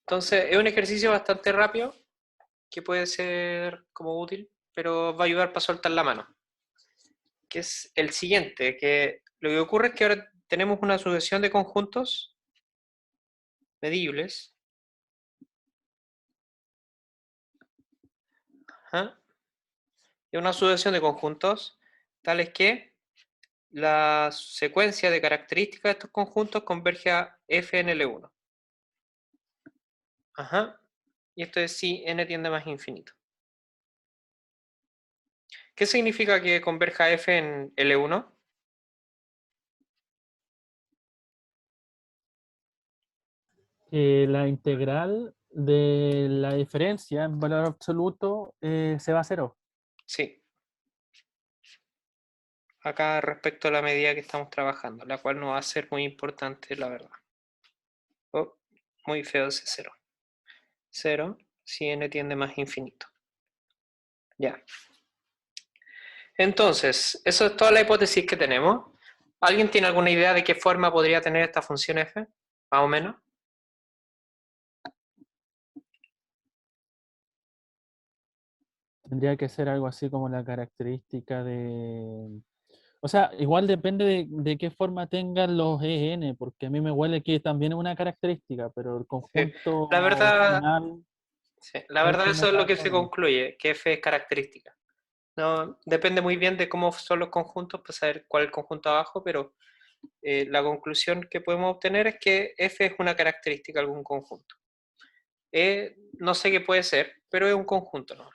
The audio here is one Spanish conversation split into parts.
Entonces, es un ejercicio bastante rápido que puede ser como útil, pero va a ayudar para soltar la mano. Que es el siguiente, que lo que ocurre es que ahora tenemos una sucesión de conjuntos medibles. ¿Ah? Y una sucesión de conjuntos tales que la secuencia de características de estos conjuntos converge a f en L1. Ajá. Y esto es si n tiende a más infinito. ¿Qué significa que converja f en L1? Que la integral de la diferencia en valor absoluto se va a cero. Sí. Acá respecto a la medida que estamos trabajando, la cual no va a ser muy importante, la verdad. Oh, muy feo ese 0. 0 si n tiende a más infinito. Ya. Entonces, eso es toda la hipótesis que tenemos. ¿Alguien tiene alguna idea de qué forma podría tener esta función f? Más o menos. Tendría que ser algo así como la característica de... O sea, igual depende de qué forma tengan los EN, porque a mí me huele que también es una característica, pero el Sí. La conjunto verdad, final sí, la es el verdad que me eso es lo da que se como... concluye, que f es característica. No, depende muy bien de cómo son los conjuntos para saber cuál es el conjunto abajo, pero la conclusión que podemos obtener es que f es una característica de algún conjunto. No sé qué puede ser, pero es un conjunto, ¿no?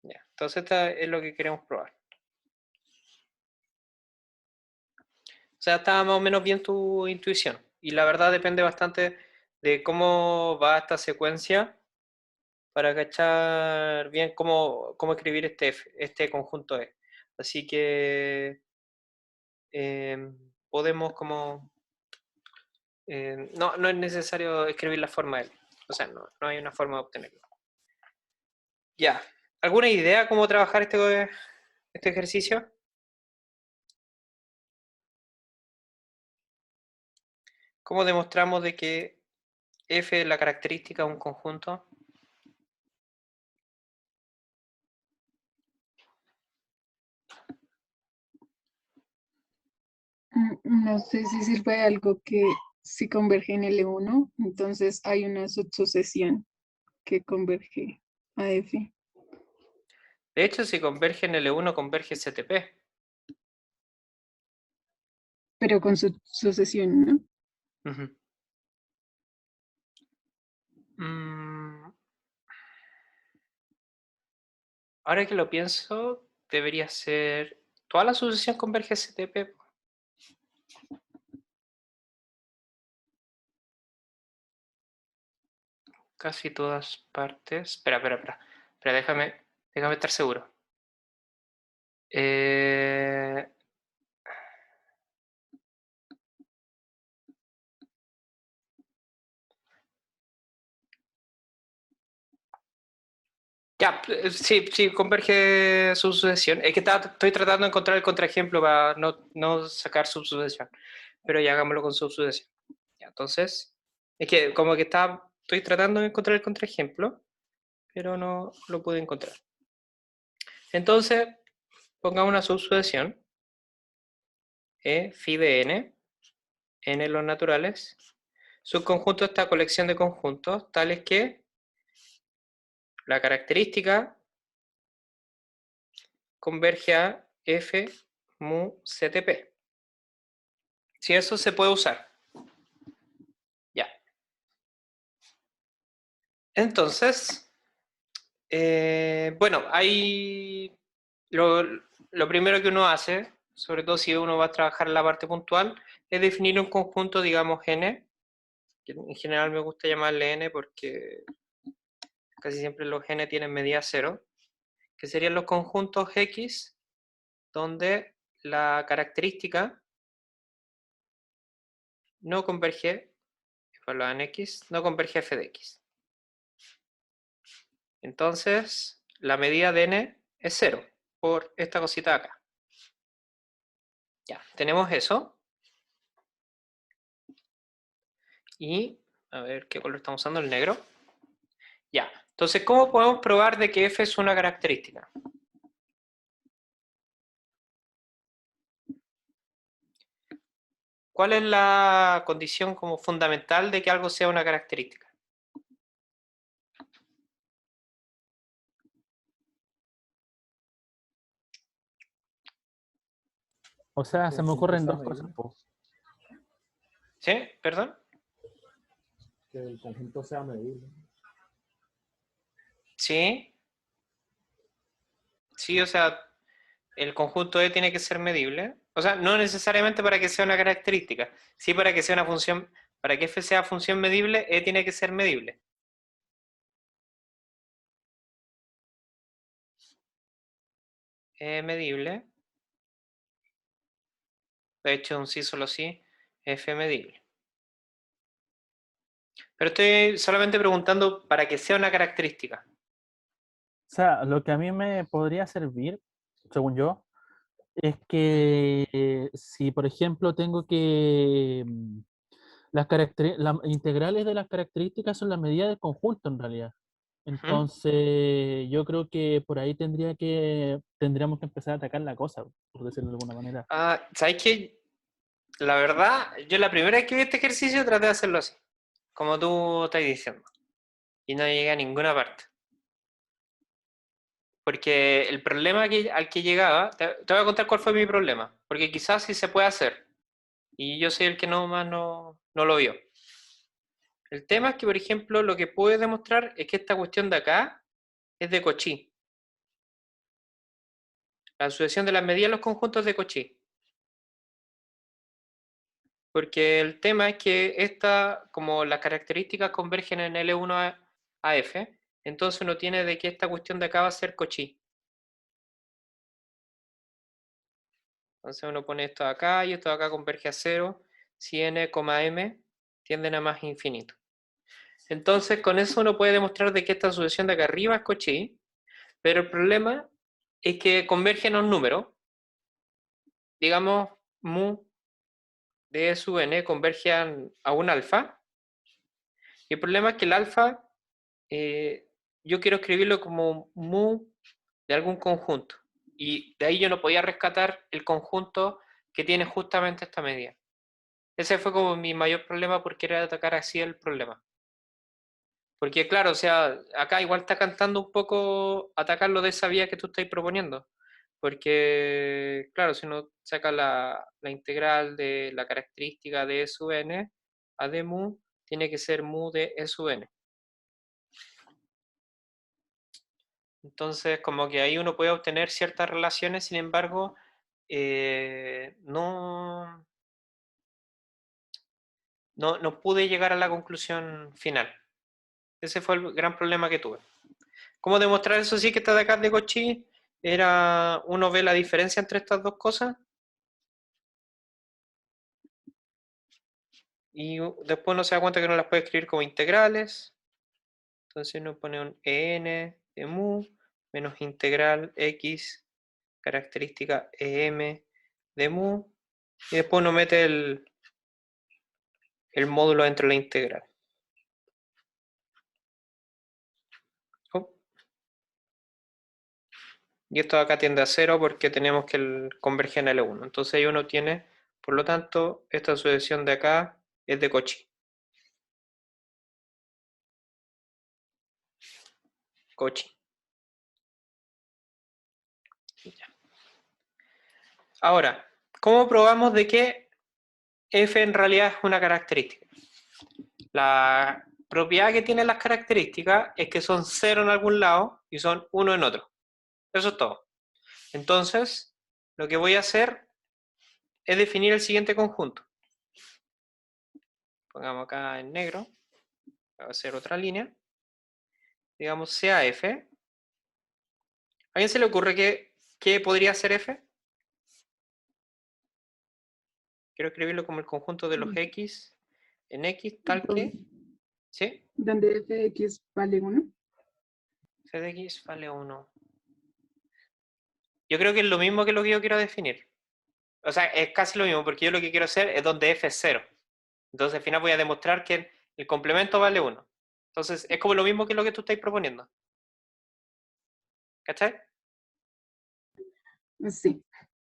Ya, entonces esto es lo que queremos probar. O sea, está más o menos bien tu intuición. Y la verdad depende bastante de cómo va esta secuencia para cachar bien cómo escribir este conjunto E. Así que podemos como... no es necesario escribir la forma L. O sea, no hay una forma de obtenerlo. Ya. ¿Alguna idea cómo trabajar este ejercicio? ¿Cómo demostramos de que F es la característica de un conjunto? No sé si sirve algo que si converge en L1, entonces hay una subsucesión que converge a F, De hecho, si converge en L1, converge STP. pero con sucesión, ¿no? Uh-huh. Ahora que lo pienso, debería ser... ¿Toda la sucesión converge STP? Casi todas partes. Espera, déjame estar seguro. Eh, Ya, sí, converge su sucesión. Es que estoy tratando de encontrar el contraejemplo para no sacar subsucesión. Pero ya hagámoslo con subsucesión. Ya, entonces, es que como que estoy tratando de encontrar el contraejemplo, pero no lo pude encontrar. Entonces, pongamos una subsucesión. Phi de n los naturales. Subconjunto de esta colección de conjuntos, tales que la característica converge a f mu ctp. Si eso se puede usar. Ya. Entonces, bueno, hay lo primero que uno hace, sobre todo si uno va a trabajar en la parte puntual, es definir un conjunto, digamos, n, que en general me gusta llamarle n porque casi siempre los n tienen medida 0, que serían los conjuntos x donde la característica no converge, evaluada en x, no converge a f de x. Entonces, la medida de n es 0 por esta cosita de acá. Ya, tenemos eso. Y, a ver, ¿qué color estamos usando? El negro. Ya. Entonces, ¿cómo podemos probar de que f es una característica? ¿Cuál es la condición como fundamental de que algo sea una característica? O sea, se me Conjunto ocurren sea dos cosas, medible. po. ¿Sí? ¿Perdón? Que el conjunto sea medible. Sí. Sí, o sea, el conjunto E tiene que ser medible. O sea, no necesariamente para que sea una característica. Sí para que sea una función, para que f sea función medible, E tiene que ser medible. E medible. De hecho, un sí solo sí, f medible. Pero estoy solamente preguntando para que sea una característica. O sea, lo que a mí me podría servir, según yo, es que si, por ejemplo, tengo que... las integrales de las características son las medidas del conjunto, en realidad. Ujú. Entonces, yo creo que por ahí tendríamos que empezar a atacar la cosa, por decirlo de alguna manera. Ah, ¿sabes qué? La verdad, yo la primera vez que vi este ejercicio traté de hacerlo así, como tú estás diciendo, y no llegué a ninguna parte. Porque el problema al que llegaba, te voy a contar cuál fue mi problema, porque quizás sí se puede hacer, y yo soy el que no lo vio. El tema es que, por ejemplo, lo que puedo demostrar es que esta cuestión de acá es de Cauchy. La sucesión de las medidas de los conjuntos de Cauchy. Porque el tema es que como las características convergen en L1 a F, entonces uno tiene de que esta cuestión de acá va a ser Cauchy. Entonces uno pone esto acá y esto de acá converge a 0 si n, m tienden a más infinito. Entonces con eso uno puede demostrar de que esta sucesión de acá arriba es Cauchy, pero el problema es que convergen a un número, digamos mu de E sub n converge a un alfa, y el problema es que el alfa yo quiero escribirlo como mu de algún conjunto, y de ahí yo no podía rescatar el conjunto que tiene justamente esta medida. Ese fue como mi mayor problema por querer atacar así el problema. Porque claro, o sea, acá igual está cantando un poco atacarlo de esa vía que tú estás proponiendo. Porque, claro, si uno saca la integral de la característica de E sub n, a de mu tiene que ser mu de E sub n. Entonces, como que ahí uno puede obtener ciertas relaciones, sin embargo, no pude llegar a la conclusión final. Ese fue el gran problema que tuve. ¿Cómo demostrar eso sí que está de acá de Cauchy? Era, uno ve la diferencia entre estas dos cosas y después uno se da cuenta que uno las puede escribir como integrales. Entonces uno pone un en de mu menos integral x característica em de mu y después uno mete el módulo dentro de la integral. Oh. Y esto acá tiende a 0 porque tenemos que converge en L1. Entonces ahí uno tiene, por lo tanto, esta sucesión de acá es de Cauchy. Cauchy. Ahora, ¿cómo probamos de que f en realidad es una característica? La propiedad que tienen las características es que son 0 en algún lado y son 1 en otro. Eso es todo. Entonces, lo que voy a hacer es definir el siguiente conjunto. Pongamos acá en negro. Voy a hacer otra línea. Digamos sea f. ¿A alguien se le ocurre qué podría ser f? Quiero escribirlo como el conjunto de los x en x tal que... ¿Sí? Donde fx vale 1. F de x vale 1. Yo creo que es lo mismo que lo que yo quiero definir. O sea, es casi lo mismo, porque yo lo que quiero hacer es donde f es 0. Entonces al final voy a demostrar que el complemento vale 1. Entonces es como lo mismo que lo que tú estáis proponiendo. ¿Cachai? Sí,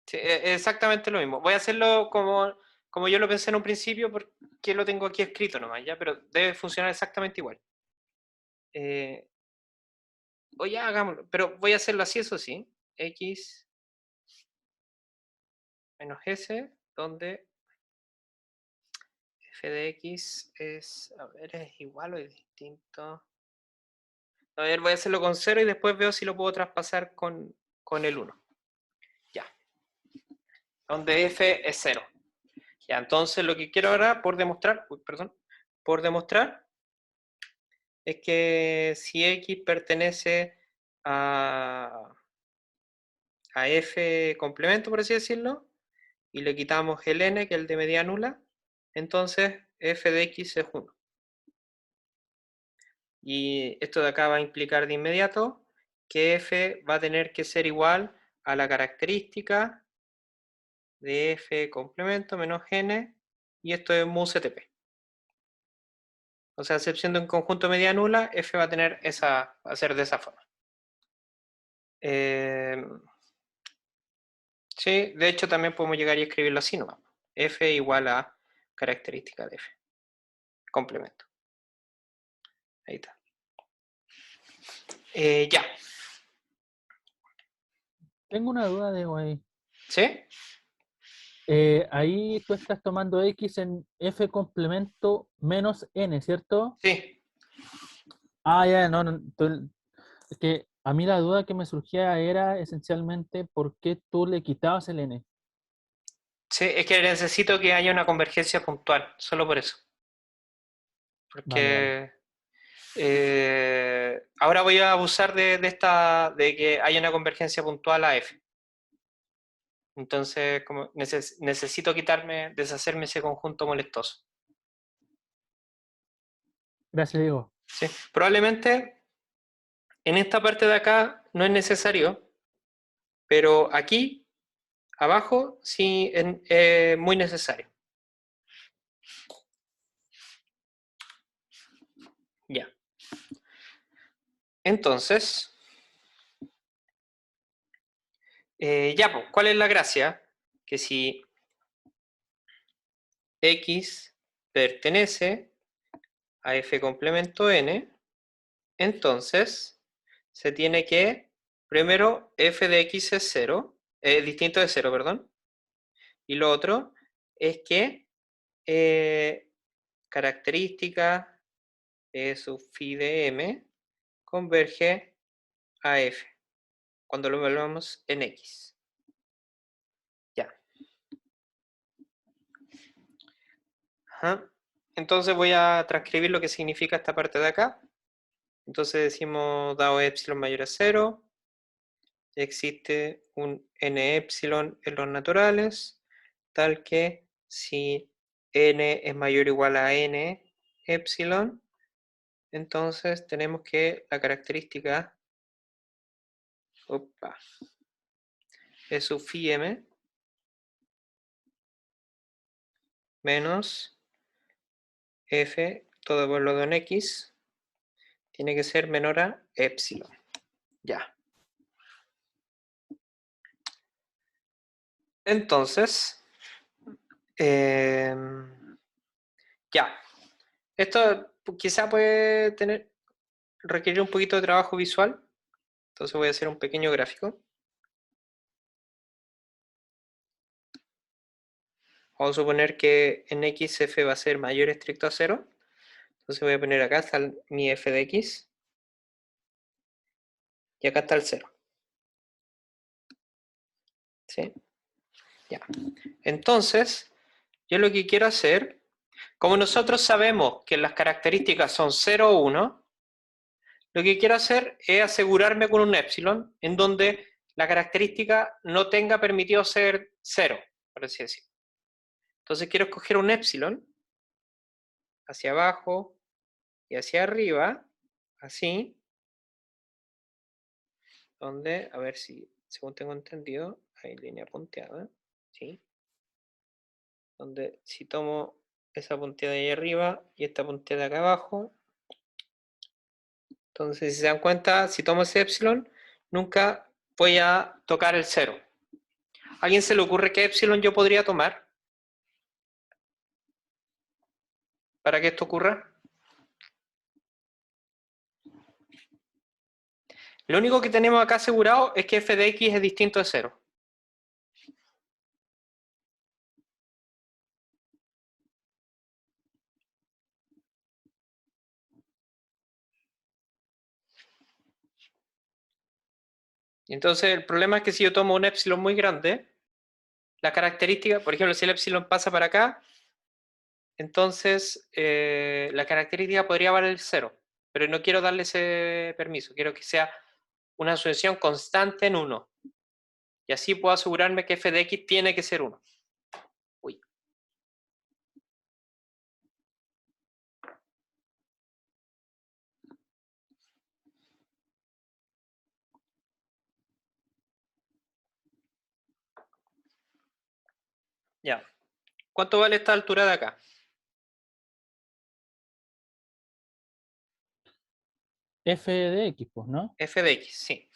Sí, exactamente lo mismo. Voy a hacerlo como yo lo pensé en un principio porque lo tengo aquí escrito nomás, ¿ya? Pero debe funcionar exactamente igual. O ya hagámoslo, pero voy a hacerlo así, eso sí. X menos S, donde f de x es, a ver, es igual o es distinto. A ver, voy a hacerlo con 0 y después veo si lo puedo traspasar con el 1. Ya. Donde f es 0. Ya, entonces lo que quiero ahora por demostrar, por demostrar es que si x pertenece a f complemento, por así decirlo, y le quitamos el n, que es el de medida nula, entonces f de x es 1. Y esto de acá va a implicar de inmediato que f va a tener que ser igual a la característica de f complemento menos n, y esto es mu CTP. O sea, excepción de un conjunto de medida nula, f va a tener va a ser de esa forma. Sí, de hecho también podemos llegar y escribirlo así nomás. F igual a característica de f. Complemento. Ahí está. Ya. Tengo una duda de ahí. ¿Sí? Ahí tú estás tomando X en F complemento menos N, ¿cierto? Sí. Ah, ya, no, no, es que a mí la duda que me surgía era esencialmente por qué tú le quitabas el N. Sí, es que necesito que haya una convergencia puntual, solo por eso. Vale, vale. Porque ahora voy a abusar de que haya una convergencia puntual a f. Entonces, como necesito deshacerme ese conjunto molestoso. Gracias, Diego. ¿Sí? Probablemente en esta parte de acá no es necesario, pero aquí, abajo, sí es muy necesario. Ya. Entonces, ya, pues, ¿cuál es la gracia? Que si x pertenece a f complemento n, entonces se tiene que, primero, f de x es 0, distinto de 0, perdón, y lo otro es que característica sub phi de m converge a f, cuando lo evaluamos en x. Ya. Ajá. Entonces voy a transcribir lo que significa esta parte de acá. Entonces decimos, dado epsilon mayor a 0, existe un n epsilon en los naturales, tal que si n es mayor o igual a n epsilon, entonces tenemos que la característica es sub phi m menos f todo evaluado en x tiene que ser menor a epsilon. Ya. Entonces, ya. Esto quizá puede requerir un poquito de trabajo visual. Entonces voy a hacer un pequeño gráfico. Vamos a suponer que en x f va a ser mayor estricto a 0. Entonces voy a poner acá está mi f de x. Y acá está el 0. ¿Sí? Ya. Entonces, yo lo que quiero hacer, como nosotros sabemos que las características son 0 o 1, lo que quiero hacer es asegurarme con un epsilon en donde la característica no tenga permitido ser 0, por así decirlo. Entonces quiero escoger un epsilon hacia abajo y hacia arriba, así, donde, a ver si, según tengo entendido, hay línea punteada, ¿sí? Donde si tomo esa puntita de ahí arriba y esta puntita de acá abajo. Entonces, si se dan cuenta, si tomo ese epsilon, nunca voy a tocar el 0. ¿A alguien se le ocurre qué epsilon yo podría tomar para que esto ocurra? Lo único que tenemos acá asegurado es que f de x es distinto de 0. Entonces, el problema es que si yo tomo un epsilon muy grande, la característica, por ejemplo, si el epsilon pasa para acá, entonces la característica podría valer 0, pero no quiero darle ese permiso, quiero que sea una asociación constante en 1. Y así puedo asegurarme que f de x tiene que ser 1. Uy. Ya. ¿Cuánto vale esta altura de acá? F de X, pues, ¿no? F de x, sí.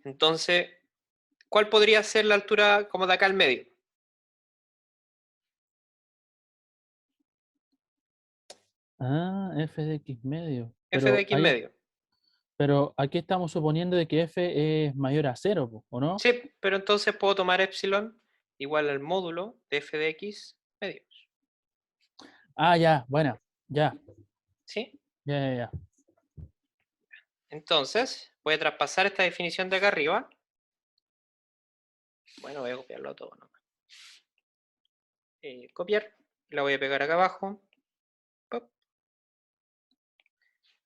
Entonces, ¿cuál podría ser la altura como de acá al medio? Ah, F de X medio. F de x medio. Pero aquí estamos suponiendo de que F es mayor a 0, po, ¿o no? Sí, pero entonces puedo tomar epsilon igual al módulo de f de x medio. Ah, ya, bueno, ya, ¿Sí? ya. Entonces, voy a traspasar esta definición de acá arriba. Bueno, voy a copiarlo todo nomás. Copiar. La voy a pegar acá abajo. Pop.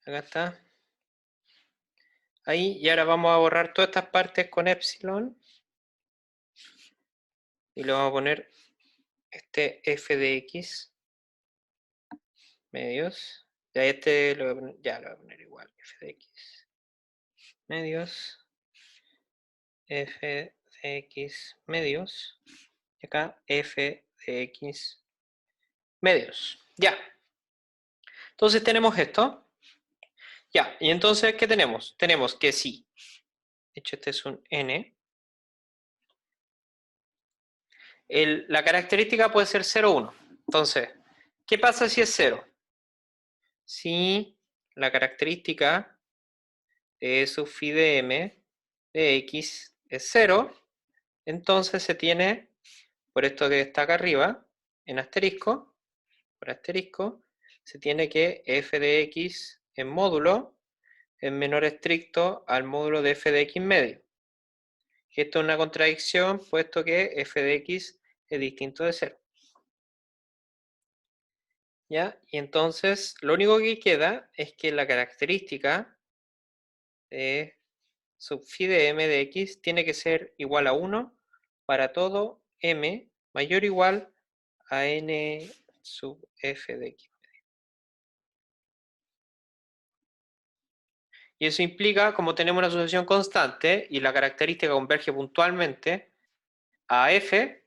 Acá está. Ahí, y ahora vamos a borrar todas estas partes con epsilon. Y le vamos a poner este f de x medios. Ya este lo voy a poner, ya lo voy a poner igual. F de x medios. F de x medios. Y acá f de x medios. Ya. Entonces tenemos esto. Ya. Y entonces, ¿qué tenemos? Tenemos que sí. De hecho, este es un n. La característica puede ser 0, 1. Entonces, ¿qué pasa si es 0? Si la característica de sub phi de m de x es 0, entonces se tiene, por esto que está acá arriba, en asterisco, por asterisco, se tiene que f de x en módulo es menor estricto al módulo de f de x medio. Esto es una contradicción, puesto que f de x es distinto de 0. ¿Ya? Y entonces, lo único que queda es que la característica de sub phi de m de x tiene que ser igual a 1 para todo m mayor o igual a n sub f de x. Y eso implica, como tenemos una asociación constante y la característica converge puntualmente a f,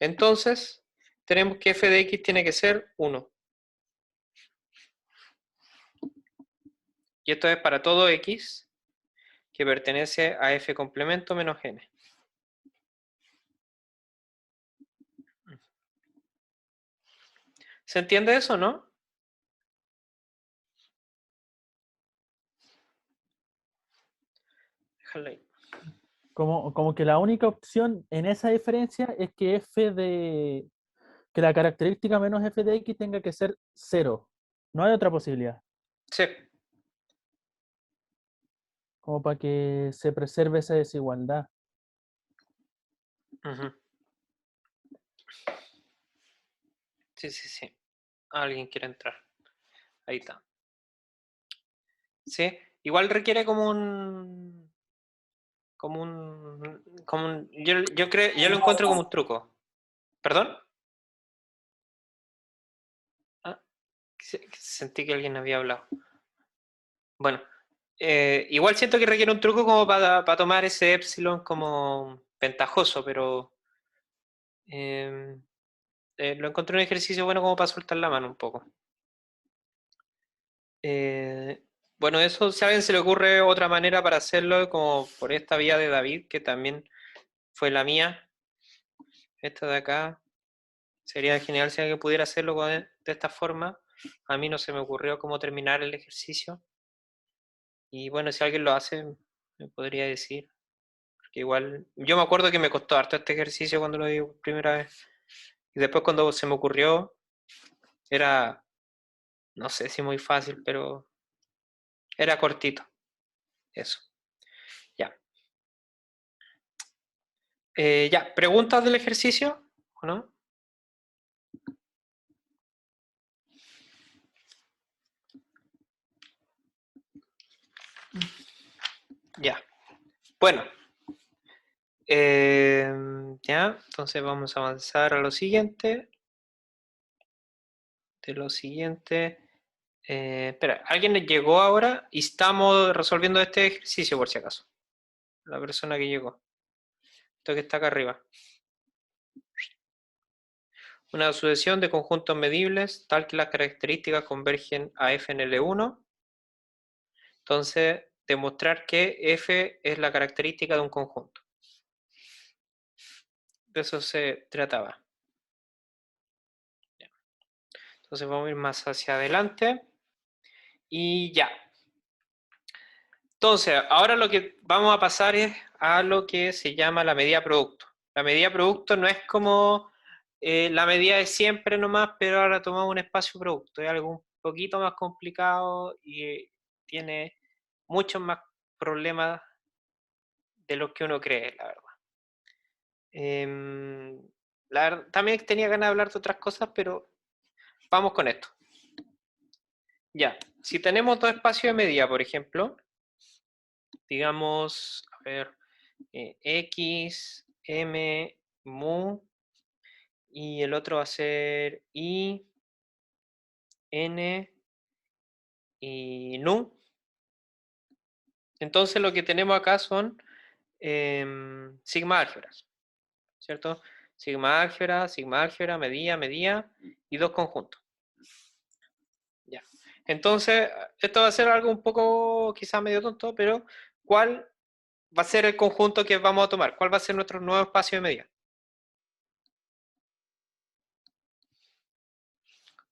entonces tenemos que f de x tiene que ser 1. Y esto es para todo x que pertenece a f complemento menos n. ¿Se entiende eso, no? Déjalo ahí. Como que la única opción en esa diferencia es que que la característica menos F de X tenga que ser 0. No hay otra posibilidad. Sí. Como para que se preserve esa desigualdad. Ujú. Sí. Alguien quiere entrar. Ahí está. Sí. Igual requiere como un... Yo creo, yo lo encuentro como un truco. ¿Perdón? Ah, sentí que alguien había hablado. Bueno, igual siento que requiere un truco como para tomar ese epsilon como ventajoso, pero lo encontré un ejercicio bueno como para soltar la mano un poco. Bueno, eso, si a alguien se le ocurre otra manera para hacerlo, como por esta vía de David, que también fue la mía, esta de acá, sería genial si alguien pudiera hacerlo de esta forma. A mí no se me ocurrió cómo terminar el ejercicio. Y bueno, si alguien lo hace, me podría decir. Porque igual, yo me acuerdo que me costó harto este ejercicio cuando lo di por primera vez. Y después cuando se me ocurrió, era, no sé si muy fácil, pero era cortito. Eso. Ya. Ya, ¿preguntas del ejercicio? ¿O no? Ya. Bueno. Ya, entonces vamos a avanzar a lo siguiente. De lo siguiente. Espera, ¿alguien llegó ahora? Y estamos resolviendo este ejercicio por si acaso. La persona que llegó. Esto que está acá arriba. Una sucesión de conjuntos medibles tal que las características convergen a f en L1. Entonces, demostrar que f es la característica de un conjunto. De eso se trataba. Entonces vamos a ir más hacia adelante. Y ya. Entonces, ahora lo que vamos a pasar es a lo que se llama la medida producto. La medida producto no es como la medida de siempre nomás, pero ahora tomamos un espacio producto. Es algo un poquito más complicado y tiene muchos más problemas de los que uno cree, la verdad. También tenía ganas de hablar de otras cosas, pero vamos con esto. Ya, si tenemos dos espacios de medida, por ejemplo, digamos, a ver, X, M, mu, y el otro va a ser I, N y nu. Entonces lo que tenemos acá son sigma álgebras, ¿cierto? Sigma álgebra, medida y dos conjuntos. Ya. Entonces, esto va a ser algo un poco quizás medio tonto, pero ¿cuál va a ser el conjunto que vamos a tomar? ¿Cuál va a ser nuestro nuevo espacio de medida?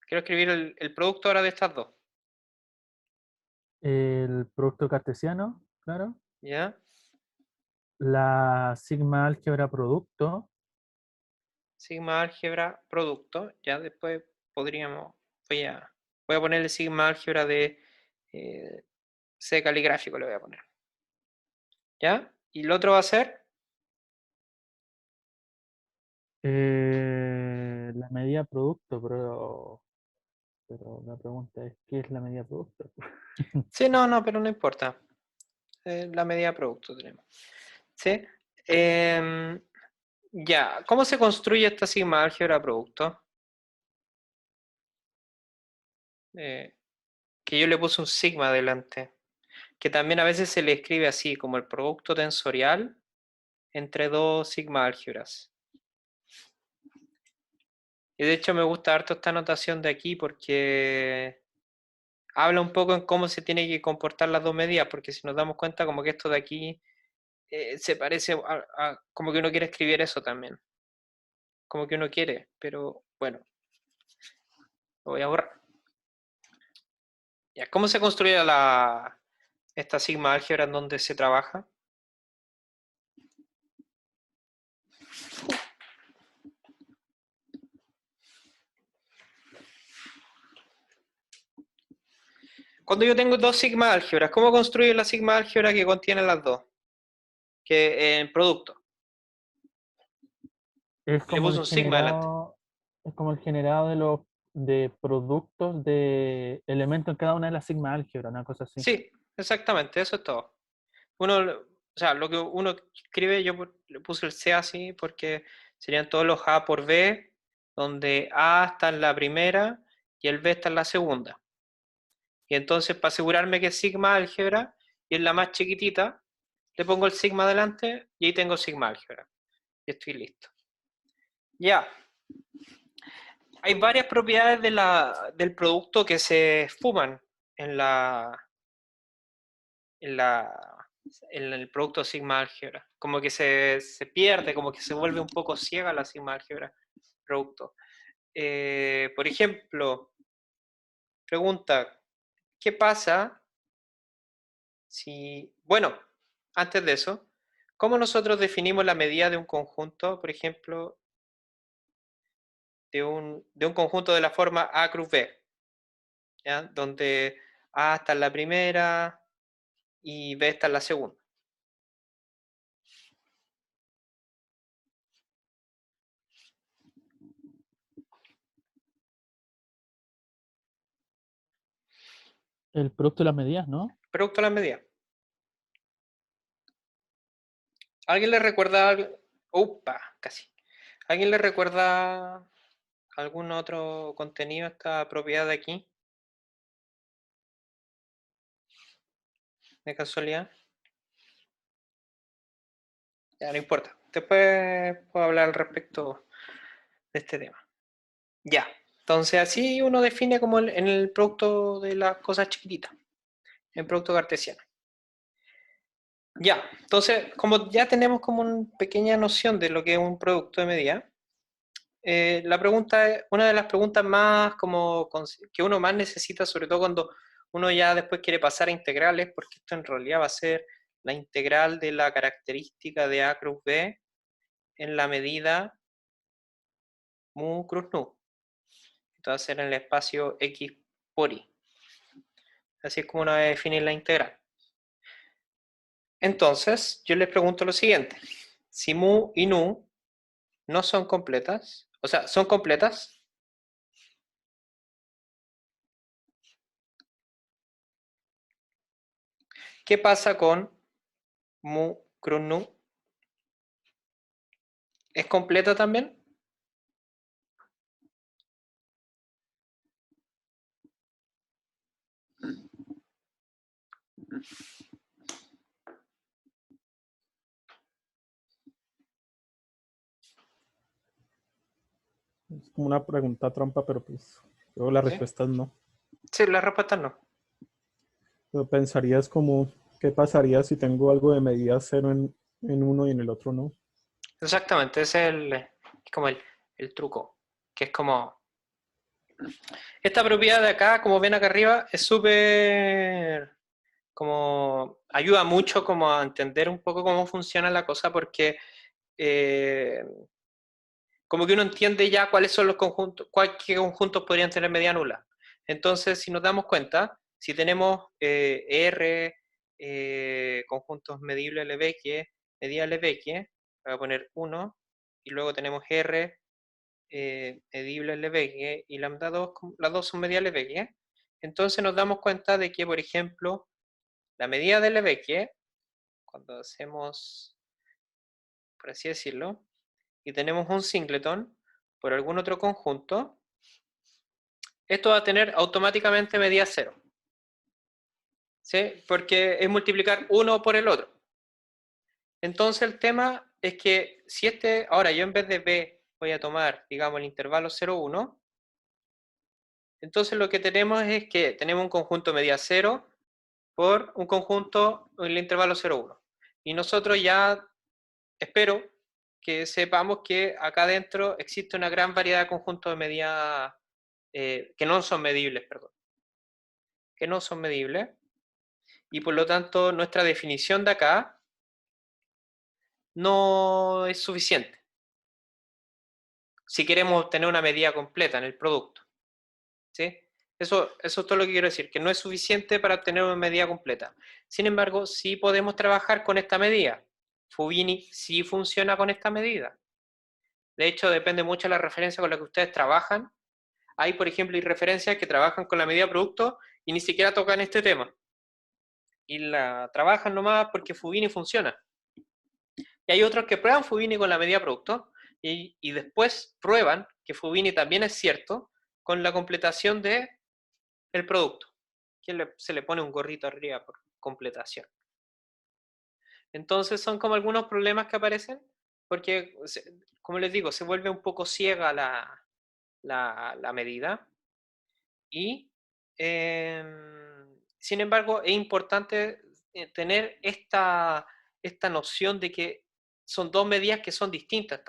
Quiero escribir el producto ahora de estas dos. El producto cartesiano, claro. ¿Ya? La sigma álgebra producto. Sigma álgebra producto. Ya después podríamos. Voy a poner el sigma álgebra de C caligráfico, le voy a poner. ¿Ya? Y el otro va a ser. La medida producto, pero la pregunta es, ¿qué es la medida producto? Sí, no, pero no importa. La medida producto tenemos. ¿Sí? Ya, ¿cómo se construye esta sigma álgebra producto? Que yo le puse un sigma adelante, que también a veces se le escribe así, como el producto tensorial entre dos sigma álgebras. Y de hecho me gusta harto esta notación de aquí porque habla un poco en cómo se tiene que comportar las dos medidas, porque si nos damos cuenta como que esto de aquí se parece a como que uno quiere escribir eso también. Como que uno quiere, pero bueno, lo voy a borrar. Ya, ¿cómo se construye esta sigma álgebra en donde se trabaja? Cuando yo tengo dos sigma álgebras, ¿cómo construyo la sigma álgebra que contiene las dos? Que en producto. Es Le como puse el un sigma adelante. generado, es como el generado de productos de elementos en cada una de las sigma álgebra, una cosa así. Sí, exactamente, eso es todo. O sea, lo que uno escribe, yo le puse el C así porque serían todos los A por B, donde A está en la primera y el B está en la segunda. Y entonces, para asegurarme que es sigma álgebra y es la más chiquitita, le pongo el sigma adelante y ahí tengo sigma álgebra. Y estoy listo. Ya. hay varias propiedades del producto que se esfuman en en el producto sigma álgebra. Como que se pierde, como que se vuelve un poco ciega la sigma álgebra producto. Por ejemplo, pregunta, ¿qué pasa si... Bueno, antes de eso, ¿cómo nosotros definimos la medida de un conjunto, por ejemplo, de un conjunto de la forma A cruz B? ¿Ya? Donde A está en la primera y B está en la segunda. El producto de las medidas, ¿no? Producto de las medidas. ¿Alguien le recuerda algo? Upa, casi. ¿Alguien le recuerda algún otro contenido a esta propiedad de aquí? ¿De casualidad? Ya, no importa. Después puedo hablar al respecto de este tema. Ya. Entonces así uno define como en el producto de las cosas chiquititas. En producto cartesiano. Ya. Entonces, como ya tenemos como una pequeña noción de lo que es un producto de medida, la pregunta es una de las preguntas más como que uno más necesita, sobre todo cuando uno ya después quiere pasar a integrales, porque esto en realidad va a ser la integral de la característica de A cruz B en la medida mu cruz nu. Esto va a ser en el espacio X por Y. Así es como uno va a definir la integral. Entonces, yo les pregunto lo siguiente. Si mu y nu no son completas, o sea, son completas, ¿qué pasa con mu cruz nu? ¿Es completa también? Es como una pregunta trampa, pero pues luego la ¿Sí? respuesta es no. Sí, la respuesta es no. Pero pensarías como, ¿qué pasaría si tengo algo de medida cero en uno y en el otro no? Exactamente, ese es como el truco, que es como... Esta propiedad de acá, como ven acá arriba, es súper... como... ayuda mucho como a entender un poco cómo funciona la cosa, porque como que uno entiende ya cuáles son los conjuntos, qué conjuntos podrían tener medida nula. Entonces, si nos damos cuenta, si tenemos R, conjuntos medibles Lebesgue, medida Lebesgue, voy a poner 1, y luego tenemos R, medibles Lebesgue, y lambda 2, las dos son medidas Lebesgue. Entonces nos damos cuenta de que, por ejemplo, la medida de Lebesgue, cuando hacemos, por así decirlo, y tenemos un singleton por algún otro conjunto, esto va a tener automáticamente medida 0. ¿Sí? Porque es multiplicar uno por el otro. Entonces el tema es que si ahora yo en vez de B voy a tomar, digamos, el intervalo 0, 1, entonces lo que tenemos es que tenemos un conjunto medida 0 por un conjunto en el intervalo 0, 1. Y nosotros ya espero que sepamos que acá adentro existe una gran variedad de conjuntos de medida que no son medibles, perdón. Que no son medibles. Y por lo tanto, nuestra definición de acá no es suficiente si queremos obtener una medida completa en el producto. ¿Sí? Eso es todo lo que quiero decir, que no es suficiente para obtener una medida completa. Sin embargo, sí podemos trabajar con esta medida. Fubini sí funciona con esta medida. De hecho, depende mucho de la referencia con la que ustedes trabajan. Hay, por ejemplo, referencias que trabajan con la medida producto y ni siquiera tocan este tema. Y la trabajan nomás porque Fubini funciona. Y hay otros que prueban Fubini con la medida producto y después prueban que Fubini también es cierto con la completación del producto. Que se le pone un gorrito arriba por completación. Entonces son como algunos problemas que aparecen porque, como les digo, se vuelve un poco ciega la medida. Y, sin embargo, es importante tener esta noción de que son dos medidas que son distintas.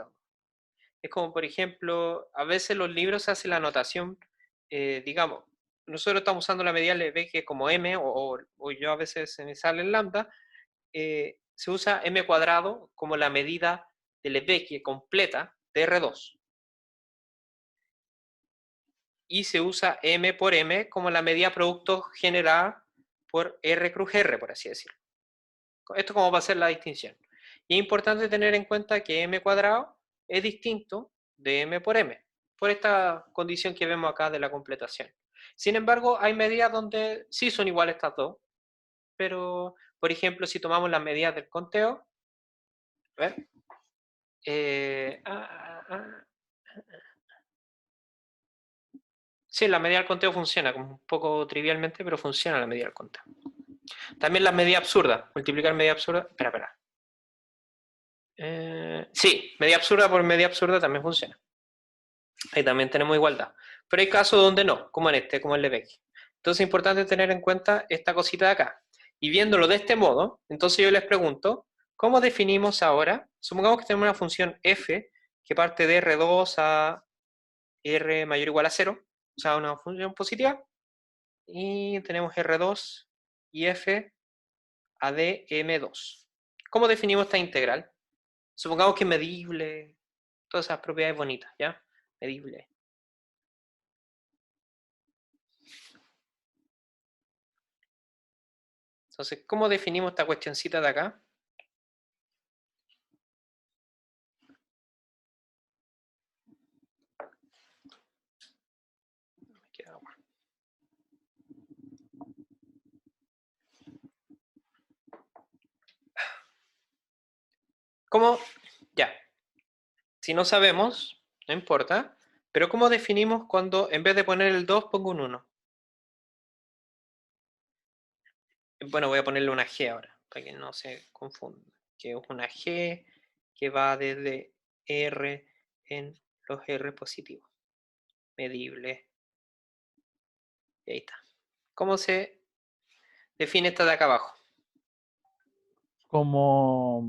Es como, por ejemplo, a veces los libros hacen la anotación, digamos, nosotros estamos usando la medida LB como M, o yo a veces se me sale el lambda, se usa M cuadrado como la medida del Lebesgue completa de R2. Y se usa M por M como la medida producto generada por R cruz R, por así decirlo. Esto como va a ser la distinción. Y es importante tener en cuenta que M cuadrado es distinto de M por M, por esta condición que vemos acá de la completación. Sin embargo, hay medidas donde sí son iguales estas dos, pero, por ejemplo, si tomamos las medidas del conteo, a ver, sí, la medida del conteo funciona, como un poco trivialmente, pero funciona la medida del conteo. También las medidas absurdas, multiplicar medida absurda, espera. Sí, medida absurda por medida absurda también funciona. Ahí también tenemos igualdad. Pero hay casos donde no, como en este, como el Lebesgue. Entonces es importante tener en cuenta esta cosita de acá. Y viéndolo de este modo, entonces yo les pregunto, ¿cómo definimos ahora? Supongamos que tenemos una función f que parte de R2 a R mayor o igual a 0, o sea, una función positiva, y tenemos R2 y f a dm2. ¿Cómo definimos esta integral? Supongamos que es medible, todas esas propiedades bonitas, ¿ya? Medible. Entonces, ¿cómo definimos esta cuestioncita de acá? Me queda agua. ¿Cómo? Ya. Si no sabemos, no importa. Pero ¿cómo definimos cuando en vez de poner el 2 pongo un 1? Bueno, voy a ponerle una G ahora, para que no se confunda. Que es una G que va desde R en los R positivos. Medible. Y ahí está. ¿Cómo se define esta de acá abajo? Como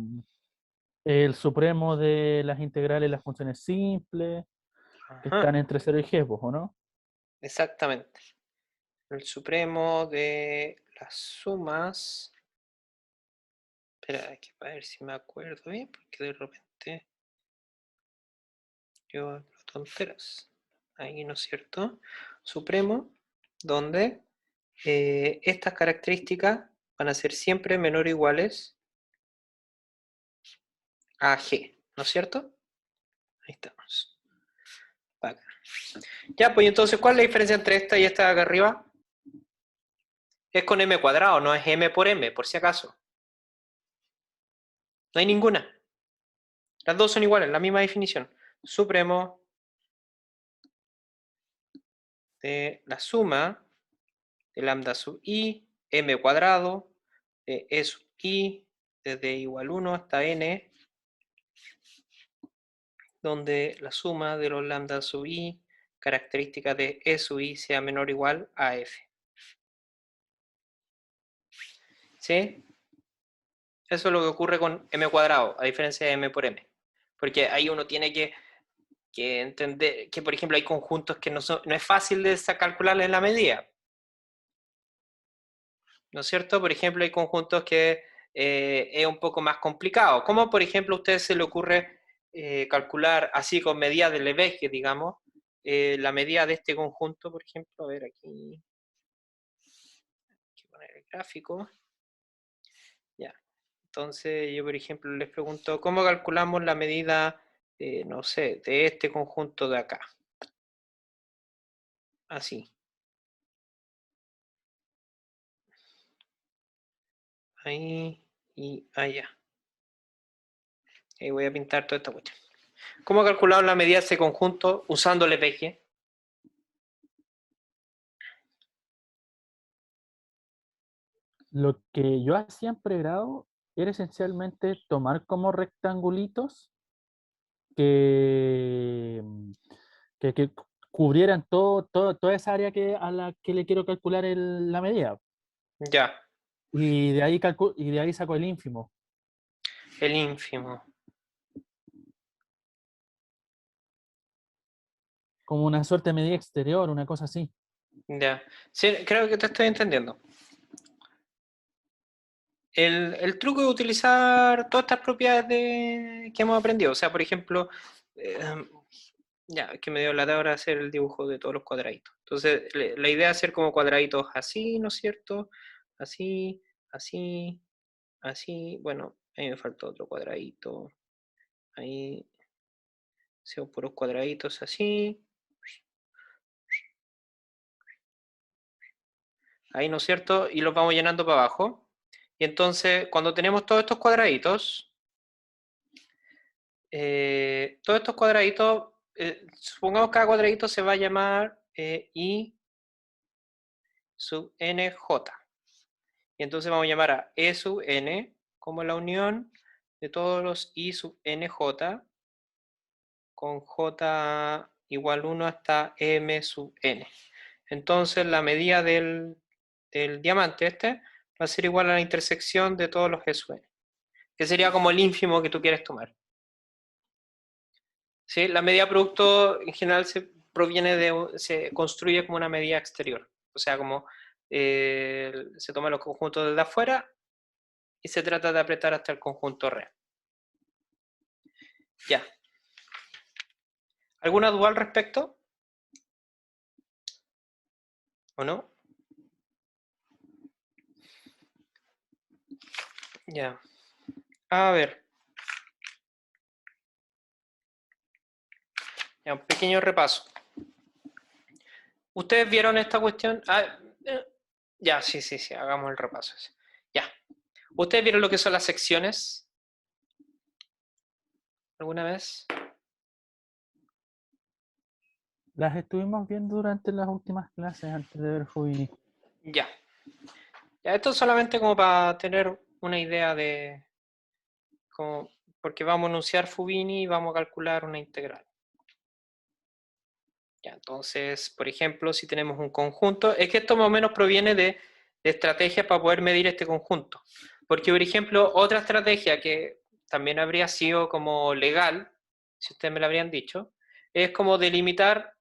el supremo de las integrales de las funciones simples, que Ajá, están entre 0 y g, ¿o no? exactamente. El supremo de las sumas. Espera, hay que ver si me acuerdo bien, porque de repente yo hablo tonteras. Ahí, ¿no es cierto? Supremo, donde estas características van a ser siempre menor o iguales a G, ¿no es cierto? Ahí estamos. Acá. Ya, pues entonces, ¿cuál es la diferencia entre esta y esta de acá arriba? Es con m cuadrado, no es m por m, por si acaso. No hay ninguna. Las dos son iguales, la misma definición. Supremo de la suma de lambda sub i, m cuadrado, de e sub i, desde igual 1 hasta n, donde la suma de los lambda sub i, características de e sub i, sea menor o igual a f. ¿Sí? Eso es lo que ocurre con m cuadrado, a diferencia de m por m. Porque ahí uno tiene que entender que, por ejemplo, hay conjuntos que no es fácil de calcular en la medida. ¿No es cierto? Por ejemplo, hay conjuntos que es un poco más complicado. ¿Cómo, por ejemplo, a usted se le ocurre calcular así con medidas de Lebesgue, digamos, la medida de este conjunto, por ejemplo? A ver, aquí. Hay que poner el gráfico. Ya. Entonces, yo, por ejemplo, les pregunto, ¿cómo calculamos la medida, no sé, de este conjunto de acá? Así. Ahí y allá. Ahí voy a pintar toda esta cuestión. ¿Cómo calculamos la medida de ese conjunto usando Lebesgue? Lo que yo hacía en pregrado era esencialmente tomar como rectangulitos que, que cubrieran toda esa área a la que le quiero calcular la medida. Ya, Y de ahí saco el ínfimo. el ínfimo. Como una suerte de medida exterior, una cosa así. Ya. Sí, creo que te estoy entendiendo. El truco es utilizar todas estas propiedades que hemos aprendido. O sea, por ejemplo, ya, que me dio la hora de hacer el dibujo de todos los cuadraditos. Entonces, la idea es hacer como cuadraditos así, ¿no es cierto? Así, así, así. Bueno, ahí me falta otro cuadradito. Ahí, son puros cuadraditos así. Ahí, ¿no es cierto? Y los vamos llenando para abajo. Y entonces, cuando tenemos todos estos cuadraditos, supongamos que cada cuadradito se va a llamar I sub nj. Y entonces vamos a llamar a E sub n como la unión de todos los I sub nj con j igual 1 hasta m sub n. Entonces la medida del diamante va a ser igual a la intersección de todos los E sub n, que sería como el ínfimo que tú quieres tomar. ¿Sí? La medida producto en general se construye como una medida exterior. O sea, como se toman los conjuntos desde afuera y se trata de apretar hasta el conjunto real. Ya. ¿Alguna duda al respecto? ¿O no? Ya. A ver. Ya, un pequeño repaso. ¿Ustedes vieron esta cuestión? Ya, sí, hagamos el repaso. Ya. ¿Ustedes vieron lo que son las secciones? ¿Alguna vez? Las estuvimos viendo durante las últimas clases antes de ver Fubini. Ya. Ya, esto es solamente como para tener una idea de cómo, porque vamos a enunciar Fubini y vamos a calcular una integral. Ya, entonces, por ejemplo, si tenemos un conjunto, es que esto más o menos proviene de estrategias para poder medir este conjunto. Porque, por ejemplo, otra estrategia que también habría sido como legal, si ustedes me lo habrían dicho, es como delimitar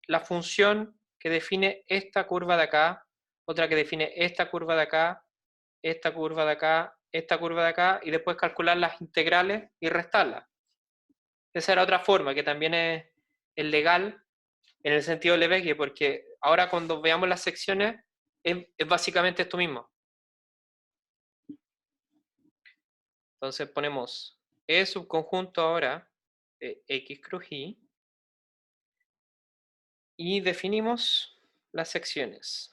la función que define esta curva de acá, otra que define esta curva de acá, esta curva de acá, esta curva de acá, y después calcular las integrales y restarlas. Esa era otra forma que también es legal en el sentido de Lebesgue, porque ahora cuando veamos las secciones es básicamente esto mismo. Entonces ponemos E subconjunto ahora de X cruz Y y definimos las secciones.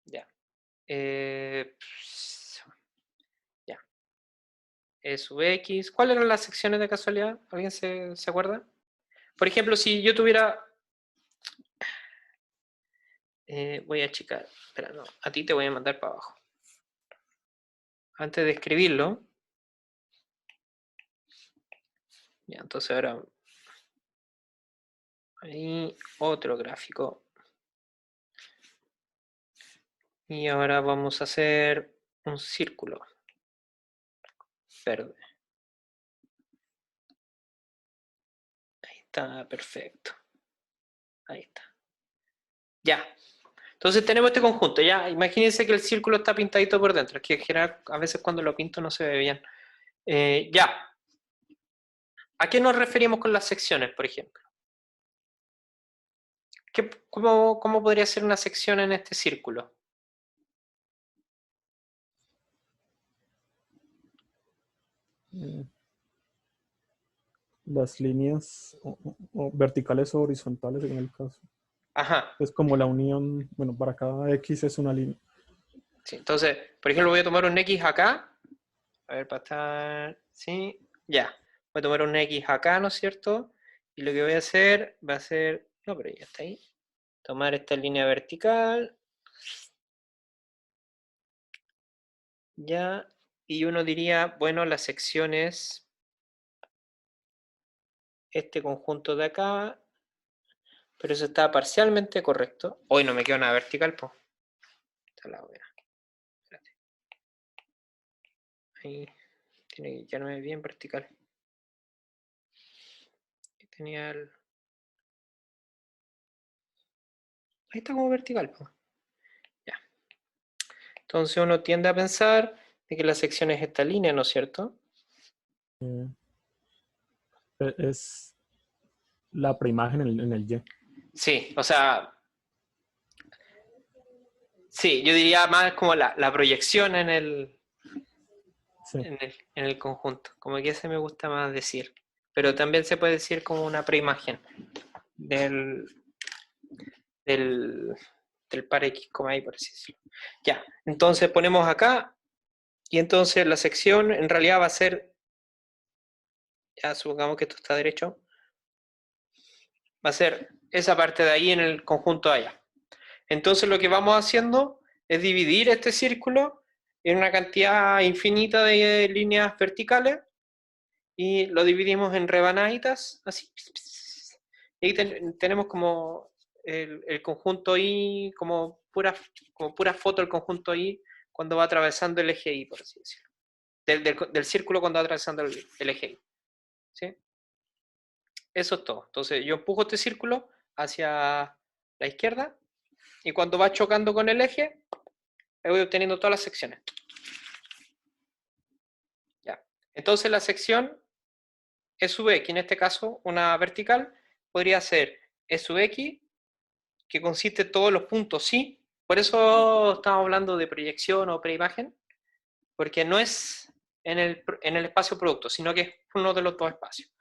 Ya. Ya. E sub X. ¿Cuáles eran las secciones de casualidad? ¿Alguien se acuerda? Por ejemplo, si yo tuviera... voy a achicar. Espera, no. A ti te voy a mandar para abajo. Antes de escribirlo. Ya, entonces ahora... Ahí otro gráfico. Y ahora vamos a hacer un círculo verde. Ahí está, perfecto. Ahí está. Ya. Entonces tenemos este conjunto. Ya, imagínense que el círculo está pintadito por dentro. Es que en general, a veces cuando lo pinto no se ve bien. Ya. ¿A qué nos referimos con las secciones, por ejemplo? ¿Cómo podría ser una sección en este círculo? Las líneas o verticales o horizontales en el caso. Ajá. Es como la unión, bueno, para cada X es una línea. Sí, entonces, por ejemplo, voy a tomar un X acá. A ver, para estar... Sí, ya. Voy a tomar un X acá, ¿no es cierto? Y lo que voy a hacer va a ser... No, pero ya está ahí. Tomar esta línea vertical. Ya. Y uno diría, bueno, las secciones este conjunto de acá, pero eso está parcialmente correcto. Hoy no me queda nada vertical, pues. Espérate. Ahí tiene que quedarme bien vertical. Tenía el... Ahí está como vertical, pues. Ya. Entonces uno tiende a pensar de que la sección es esta línea, ¿no es cierto? Es la preimagen en el Y. Sí, o sea, sí, yo diría más como la proyección en el, Sí. en el conjunto, como que ese me gusta más decir, pero también se puede decir como una preimagen del par X, y por así decirlo. Ya, entonces ponemos acá, y entonces la sección en realidad va a ser, ya supongamos que esto está derecho, va a ser esa parte de ahí en el conjunto de allá. Entonces lo que vamos haciendo es dividir este círculo en una cantidad infinita de líneas verticales y lo dividimos en rebanaditas, así. Y ahí tenemos como el conjunto Y, como pura foto del conjunto Y cuando va atravesando el eje Y, por así decirlo. Del círculo cuando va atravesando el eje Y. ¿Sí? Eso es todo. Entonces yo empujo este círculo hacia la izquierda y cuando va chocando con el eje, voy obteniendo todas las secciones. Ya. Entonces la sección E sub X, en este caso una vertical, podría ser E sub X, que consiste en todos los puntos Y. Por eso estamos hablando de proyección o preimagen, porque no es en el espacio producto, sino que es uno de los dos espacios,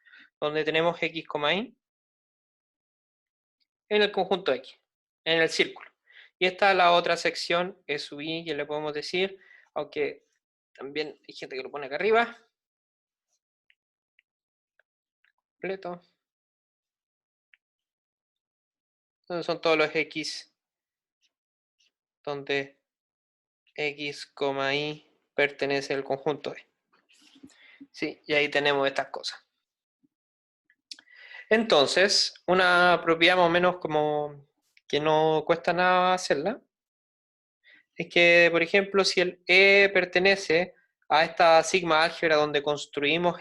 donde tenemos X, Y en el conjunto X, en el círculo. Y esta es la otra sección, E sub Y, que le podemos decir, aunque también hay gente que lo pone acá arriba. Completo. Donde son todos los X, donde X, Y pertenece al conjunto E. Sí, y ahí tenemos estas cosas. Entonces, una propiedad más o menos como que no cuesta nada hacerla, es que, por ejemplo, si el E pertenece a esta sigma álgebra donde construimos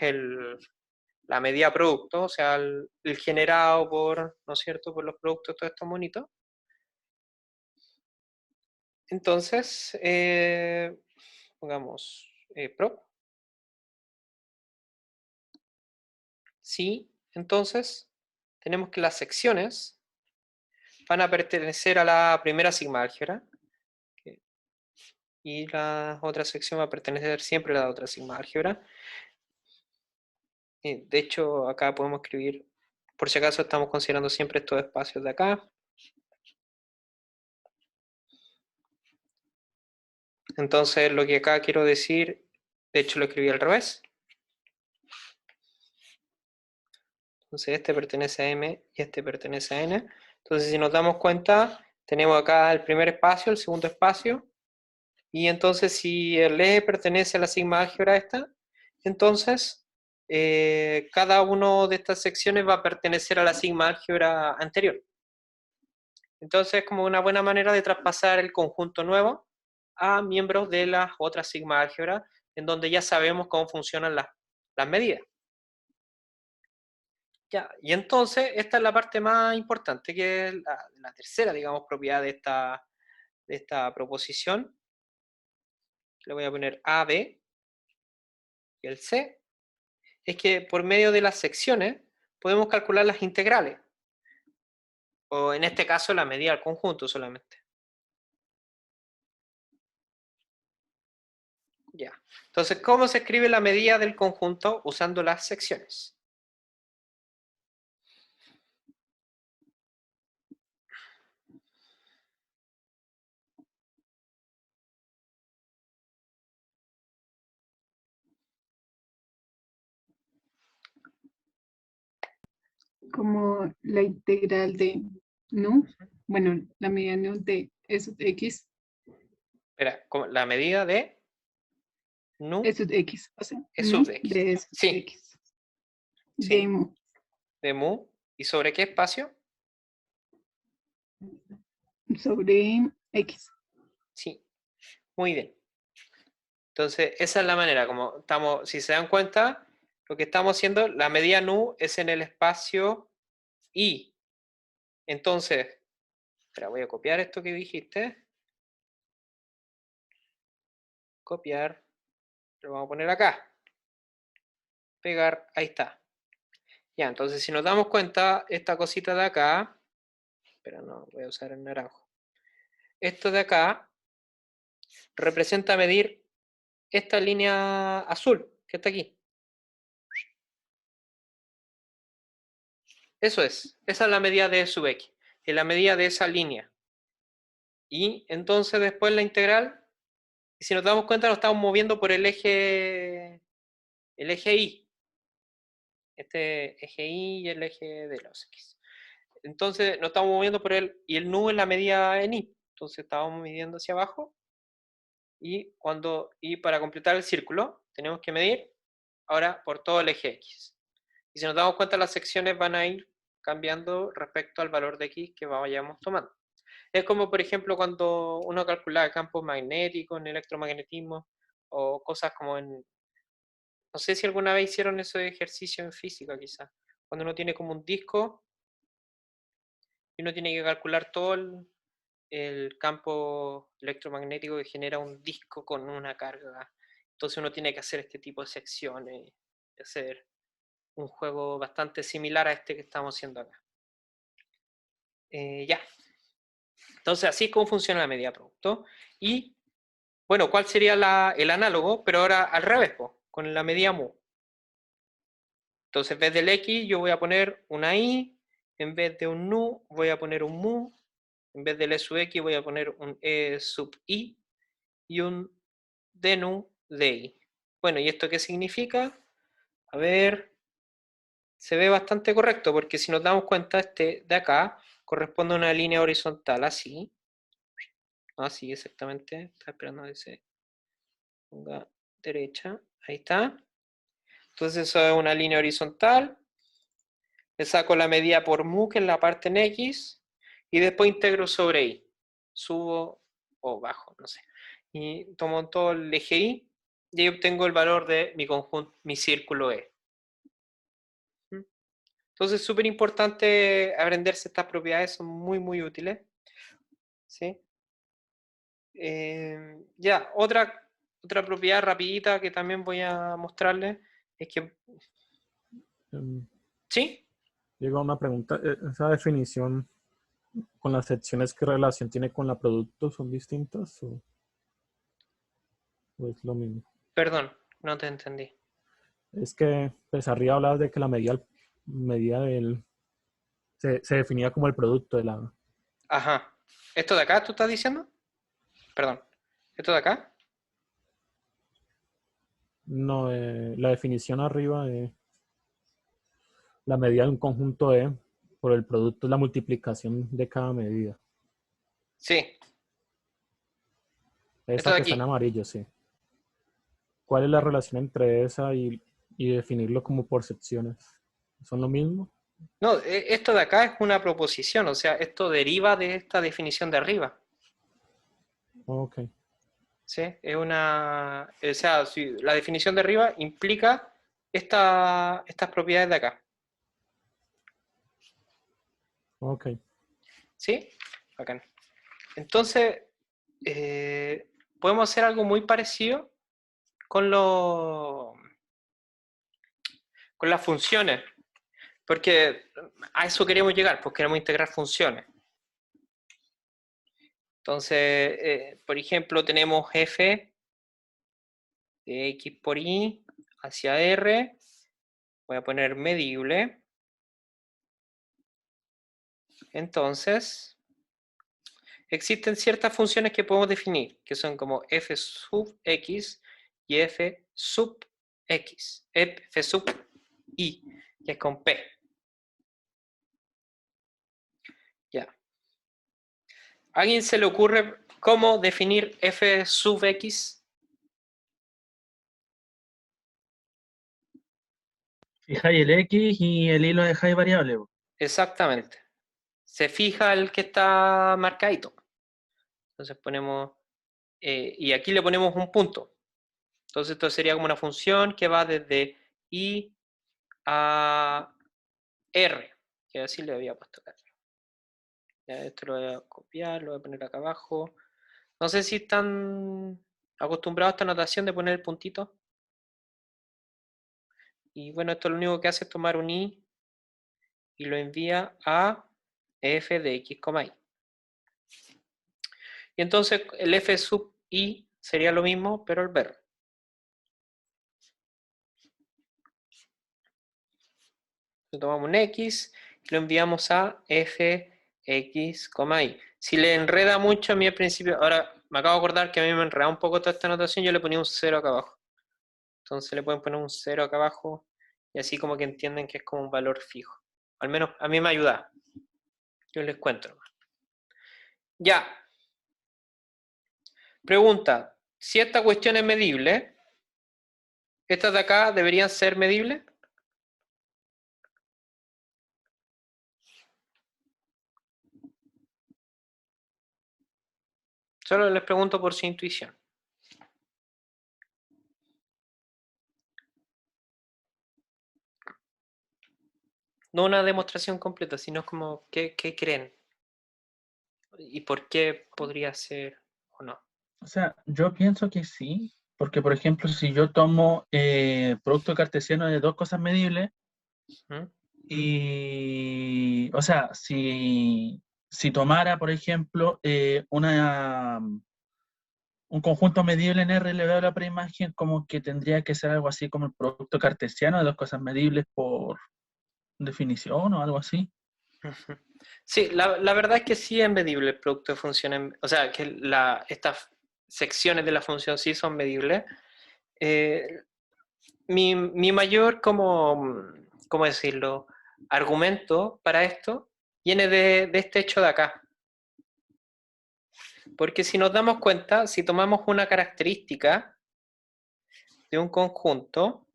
la medida producto, o sea, el generado por, ¿no es cierto?, por los productos de todos estos monitos. Entonces, pongamos prop. Sí, entonces tenemos que las secciones van a pertenecer a la primera sigma álgebra y la otra sección va a pertenecer siempre a la otra sigma álgebra. De hecho, acá podemos escribir, por si acaso estamos considerando siempre estos espacios de acá. Entonces, lo que acá quiero decir, de hecho lo escribí al revés. Entonces, este pertenece a M y este pertenece a N. Entonces, si nos damos cuenta, tenemos acá el primer espacio, el segundo espacio. Y entonces, si el E pertenece a la sigma álgebra esta, entonces cada una de estas secciones va a pertenecer a la sigma álgebra anterior. Entonces, es como una buena manera de traspasar el conjunto nuevo a miembros de las otras sigma álgebra, en donde ya sabemos cómo funcionan las medidas. Ya, y entonces, esta es la parte más importante, que es la tercera, digamos, propiedad de esta proposición. Le voy a poner A, B y el C. Es que por medio de las secciones podemos calcular las integrales. O en este caso, la medida del conjunto solamente. Ya. Entonces, ¿cómo se escribe la medida del conjunto usando las secciones? Como la integral de nu, bueno, la medida nu de E sub X, Espera, la medida de nu E sub X, o sea, E nu sub de X. de E sub Sí, X, sí, de mu. de mu. ¿Y sobre qué espacio? Sobre X. Sí, muy bien. Entonces, esa es la manera, como estamos, si se dan cuenta, lo que estamos haciendo, la medida nu es en el espacio I. Entonces, espera, voy a copiar esto que dijiste. Copiar, lo vamos a poner acá. Pegar, ahí está. Ya, entonces si nos damos cuenta, esta cosita de acá, pero no, voy a usar el naranjo. Esto de acá representa medir esta línea azul que está aquí. Eso es, esa es la medida de E sub x, es la medida de esa línea. Y entonces después la integral, y si nos damos cuenta, nos estamos moviendo por el eje Y. Este eje Y y el eje de los X. Entonces nos estamos moviendo por él, y el nu es la medida en Y. Entonces estábamos midiendo hacia abajo, y para completar el círculo tenemos que medir ahora por todo el eje X. Y si nos damos cuenta, las secciones van a ir cambiando respecto al valor de X que vayamos tomando. Es como, por ejemplo, cuando uno calcula campos magnéticos en electromagnetismo, o cosas como en... No sé si alguna vez hicieron ese ejercicio en física, quizás. Cuando uno tiene como un disco y uno tiene que calcular todo el campo electromagnético que genera un disco con una carga. Entonces uno tiene que hacer este tipo de secciones, hacer un juego bastante similar a este que estamos haciendo acá. Ya. Entonces así es como funciona la medida producto. Y bueno, ¿cuál sería el análogo? Pero ahora al revés, con la medida mu. Entonces en vez del X yo voy a poner una I, en vez de un nu voy a poner un mu, en vez del E sub X voy a poner un E sub I y un D nu de I. Bueno, ¿y esto qué significa? A ver, se ve bastante correcto, porque si nos damos cuenta, este de acá corresponde a una línea horizontal así. Así exactamente. Está esperando que se ponga derecha. Ahí está. Entonces eso es una línea horizontal. Le saco la medida por mu, que es la parte en X, y después integro sobre Y. Subo o bajo, no sé. Y tomo todo el eje Y, y ahí obtengo el valor de mi conjunto, mi círculo E. Entonces es súper importante aprenderse estas propiedades, son muy, muy útiles. ¿Sí? Ya, otra propiedad rapidita que también voy a mostrarles es que... ¿Sí? Llega una pregunta, ¿esa definición con las secciones qué relación tiene con la producto? ¿Son distintas o es lo mismo? Perdón, no te entendí. Es que pues arriba hablabas de que la medida del se definía como el producto de la... Ajá. ¿Esto de acá tú estás diciendo? Perdón. ¿Esto de acá? No, la definición arriba de la medida de un conjunto E por el producto es la multiplicación de cada medida. Sí. Esto Esa de que está en aquí. amarillo, sí. ¿Cuál es la relación entre esa y definirlo como por secciones? ¿Son lo mismo? No, esto de acá es una proposición, o sea, esto deriva de esta definición de arriba. Ok. ¿Sí? Es una... O sea, si la definición de arriba implica estas propiedades de acá. Ok. ¿Sí? Bacán. Entonces, podemos hacer algo muy parecido con con las funciones, porque a eso queremos llegar, pues queremos integrar funciones. Entonces, por ejemplo, tenemos f de x por y hacia r, voy a poner medible. Entonces, existen ciertas funciones que podemos definir, que son como f sub x y f sub x, f sub y, que es con p. Ya. ¿A alguien se le ocurre cómo definir f sub x? Fijáis el X y el hilo dejáis variable. Po. Exactamente. Se fija el que está marcadito. Entonces ponemos, y aquí le ponemos un punto. Entonces esto sería como una función que va desde I a R, que así le había puesto acá. Ya, esto lo voy a copiar, lo voy a poner acá abajo. No sé si están acostumbrados a esta notación de poner el puntito. Y bueno, esto lo único que hace es tomar un I y lo envía a f de x, y. Y entonces el f sub i sería lo mismo, pero al ver. Le tomamos un x y lo enviamos a f x, y. Si le enreda mucho a mí al principio, ahora me acabo de acordar que a mí me enreda un poco toda esta notación, yo le ponía un 0 acá abajo. Entonces le pueden poner un 0 acá abajo y así como que entienden que es como un valor fijo. Al menos a mí me ayuda. Yo les cuento nomás. Ya. Pregunta, si esta cuestión es medible, ¿estas de acá deberían ser medibles? Solo les pregunto por su intuición. No una demostración completa, sino como qué creen y por qué podría ser o no. O sea, yo pienso que sí, porque por ejemplo, si yo tomo producto cartesiano de dos cosas medibles, ¿Mm? y, o sea, si tomara, por ejemplo, un conjunto medible en R y le veo la preimagen, como que tendría que ser algo así como el producto cartesiano de dos cosas medibles por definición o algo así. Ujú. Sí, la verdad es que sí es medible el producto de funciones, o sea, que estas secciones de la función sí son medibles. Eh, mi mayor, ¿cómo decirlo? Argumento para esto viene de este hecho de acá. Porque si nos damos cuenta, si tomamos una característica de un conjunto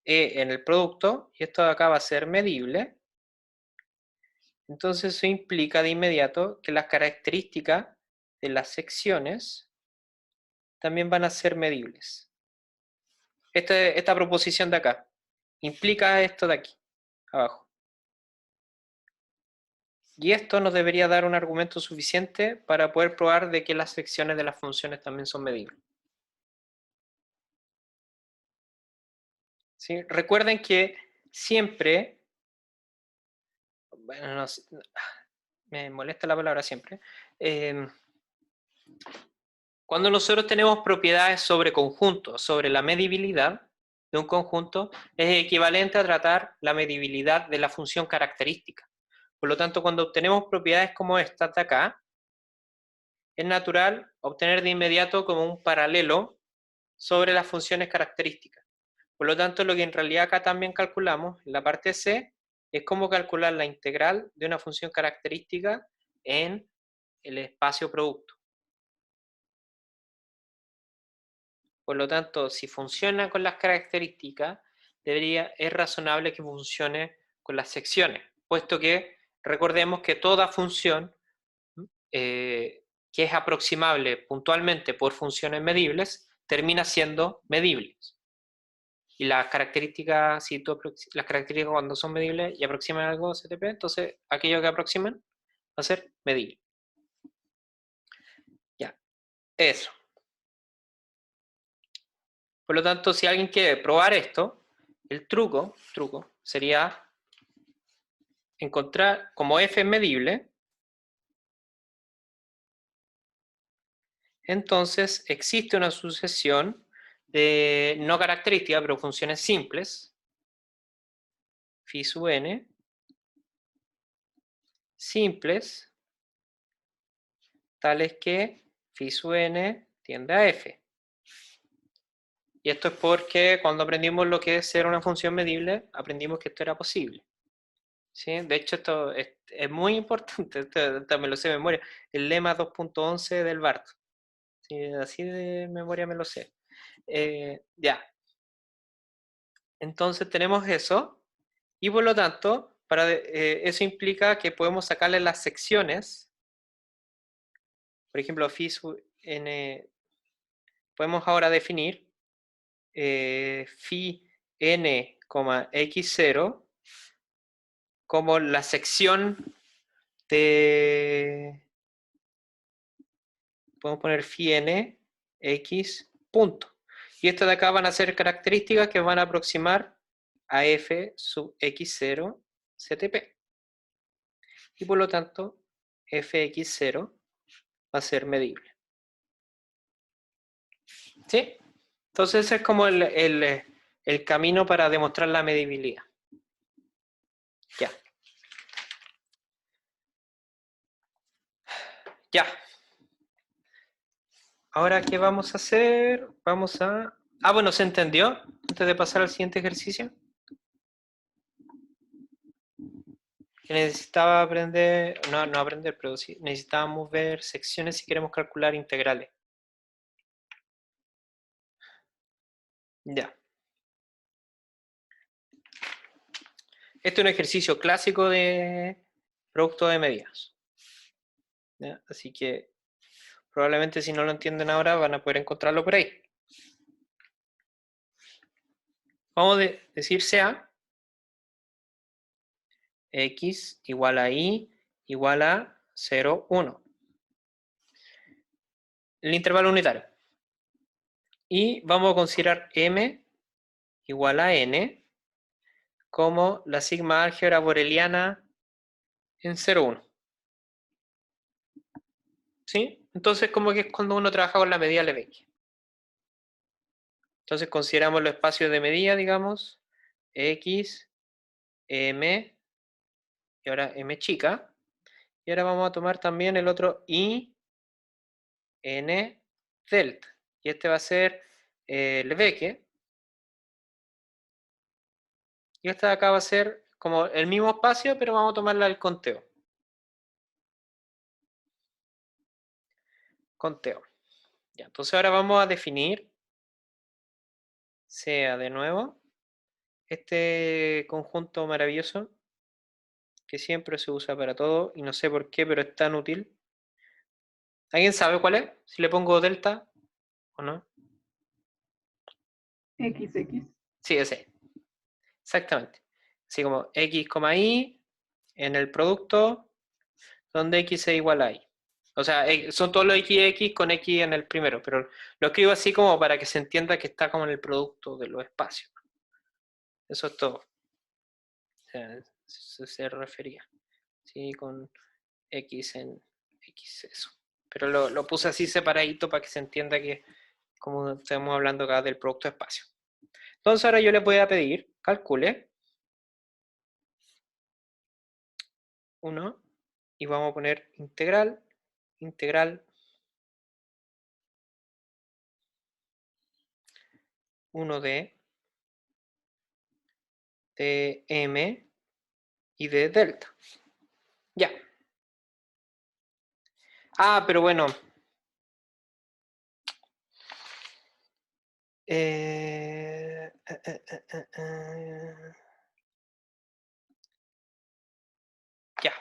en el producto, y esto de acá va a ser medible, entonces eso implica de inmediato que las características de las secciones también van a ser medibles. Esta proposición de acá implica esto de aquí, abajo. Y esto nos debería dar un argumento suficiente para poder probar de que las secciones de las funciones también son medibles. ¿Sí? Recuerden que siempre, bueno, no sé, me molesta la palabra siempre, cuando nosotros tenemos propiedades sobre conjuntos, sobre la medibilidad de un conjunto, es equivalente a tratar la medibilidad de la función característica. Por lo tanto, cuando obtenemos propiedades como estas de acá, es natural obtener de inmediato como un paralelo sobre las funciones características. Por lo tanto, lo que en realidad acá también calculamos, en la parte C, es cómo calcular la integral de una función característica en el espacio producto. Por lo tanto, si funciona con las características, es razonable que funcione con las secciones, puesto que recordemos que toda función que es aproximable puntualmente por funciones medibles, termina siendo medible. Y las características, las características cuando son medibles y aproximan algo CTP, entonces aquello que aproximan va a ser medible. Ya, eso. Por lo tanto, si alguien quiere probar esto, el truco sería encontrar como f es medible, entonces existe una sucesión de no características, pero funciones simples, phi sub n, simples, tales que phi sub n tiende a f. Y esto es porque cuando aprendimos lo que es ser una función medible, aprendimos que esto era posible. ¿Sí? De hecho, esto es muy importante, esto me lo sé de memoria, el lema 2.11 del BART. ¿Sí? Así de memoria me lo sé. Ya. Entonces tenemos eso, y por lo tanto, eso implica que podemos sacarle las secciones. Por ejemplo, phi sub n, podemos ahora definir phi n, x0 como la sección de, podemos poner phi n x punto. Y estas de acá van a ser características que van a aproximar a f sub x0 CTP. Y por lo tanto, fx0 va a ser medible. ¿Sí? Entonces ese es como el camino para demostrar la medibilidad. Ya. Ya. Ahora, ¿qué vamos a hacer? Vamos a... Ah, bueno, ¿se entendió? Antes de pasar al siguiente ejercicio. Que necesitaba aprender... No aprender, pero sí. Necesitábamos ver secciones si queremos calcular integrales. Ya. Este es un ejercicio clásico de producto de medidas. ¿Ya? Así que probablemente si no lo entienden ahora van a poder encontrarlo por ahí. Vamos a decir sea x igual a y igual a 0, 1. El intervalo unitario. Y vamos a considerar m igual a n como la sigma álgebra boreliana en 0, 1. ¿Sí? Entonces como que es cuando uno trabaja con la medida Lebesgue. Entonces consideramos los espacios de medida, digamos, x, m, y ahora m chica. Y ahora vamos a tomar también el otro i, n, delta. Y este va a ser Lebesgue. Y esta de acá va a ser como el mismo espacio, pero vamos a tomarla al conteo. Conteo. Ya, entonces ahora vamos a definir, sea de nuevo, este conjunto maravilloso que siempre se usa para todo y no sé por qué, pero es tan útil. ¿Alguien sabe cuál es? Si le pongo delta o no. XX. Sí, ese. Exactamente. Así como x, y en el producto donde x es igual a y. O sea, son todos los x con x en el primero, pero lo escribo así como para que se entienda que está como en el producto de los espacios. Eso es todo. O sea, eso se refería. ¿Sí? Con x en x, eso. Pero lo puse así separadito para que se entienda que como estamos hablando acá del producto de espacio. Entonces ahora yo le voy a pedir, calcule 1 y vamos a poner integral 1 de m y de delta. Ya. Ah, pero bueno. Ya.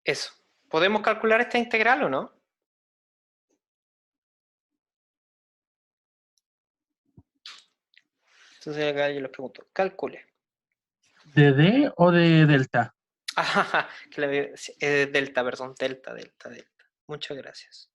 Eso. ¿Podemos calcular esta integral o no? Entonces acá yo les pregunto, calcule. ¿De D o de delta? Ah, delta, perdón, delta. Muchas gracias.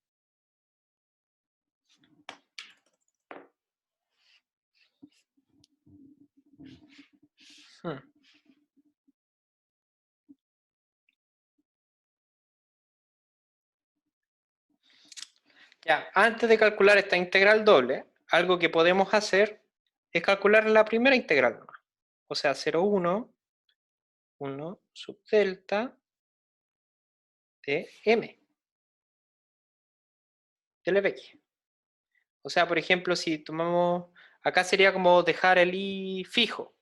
Ya, antes de calcular esta integral doble, algo que podemos hacer es calcular la primera integral nomás. O sea, 0,1, 1 sub delta de m de Lebesgue. O sea, por ejemplo, si tomamos, acá sería como dejar el i fijo.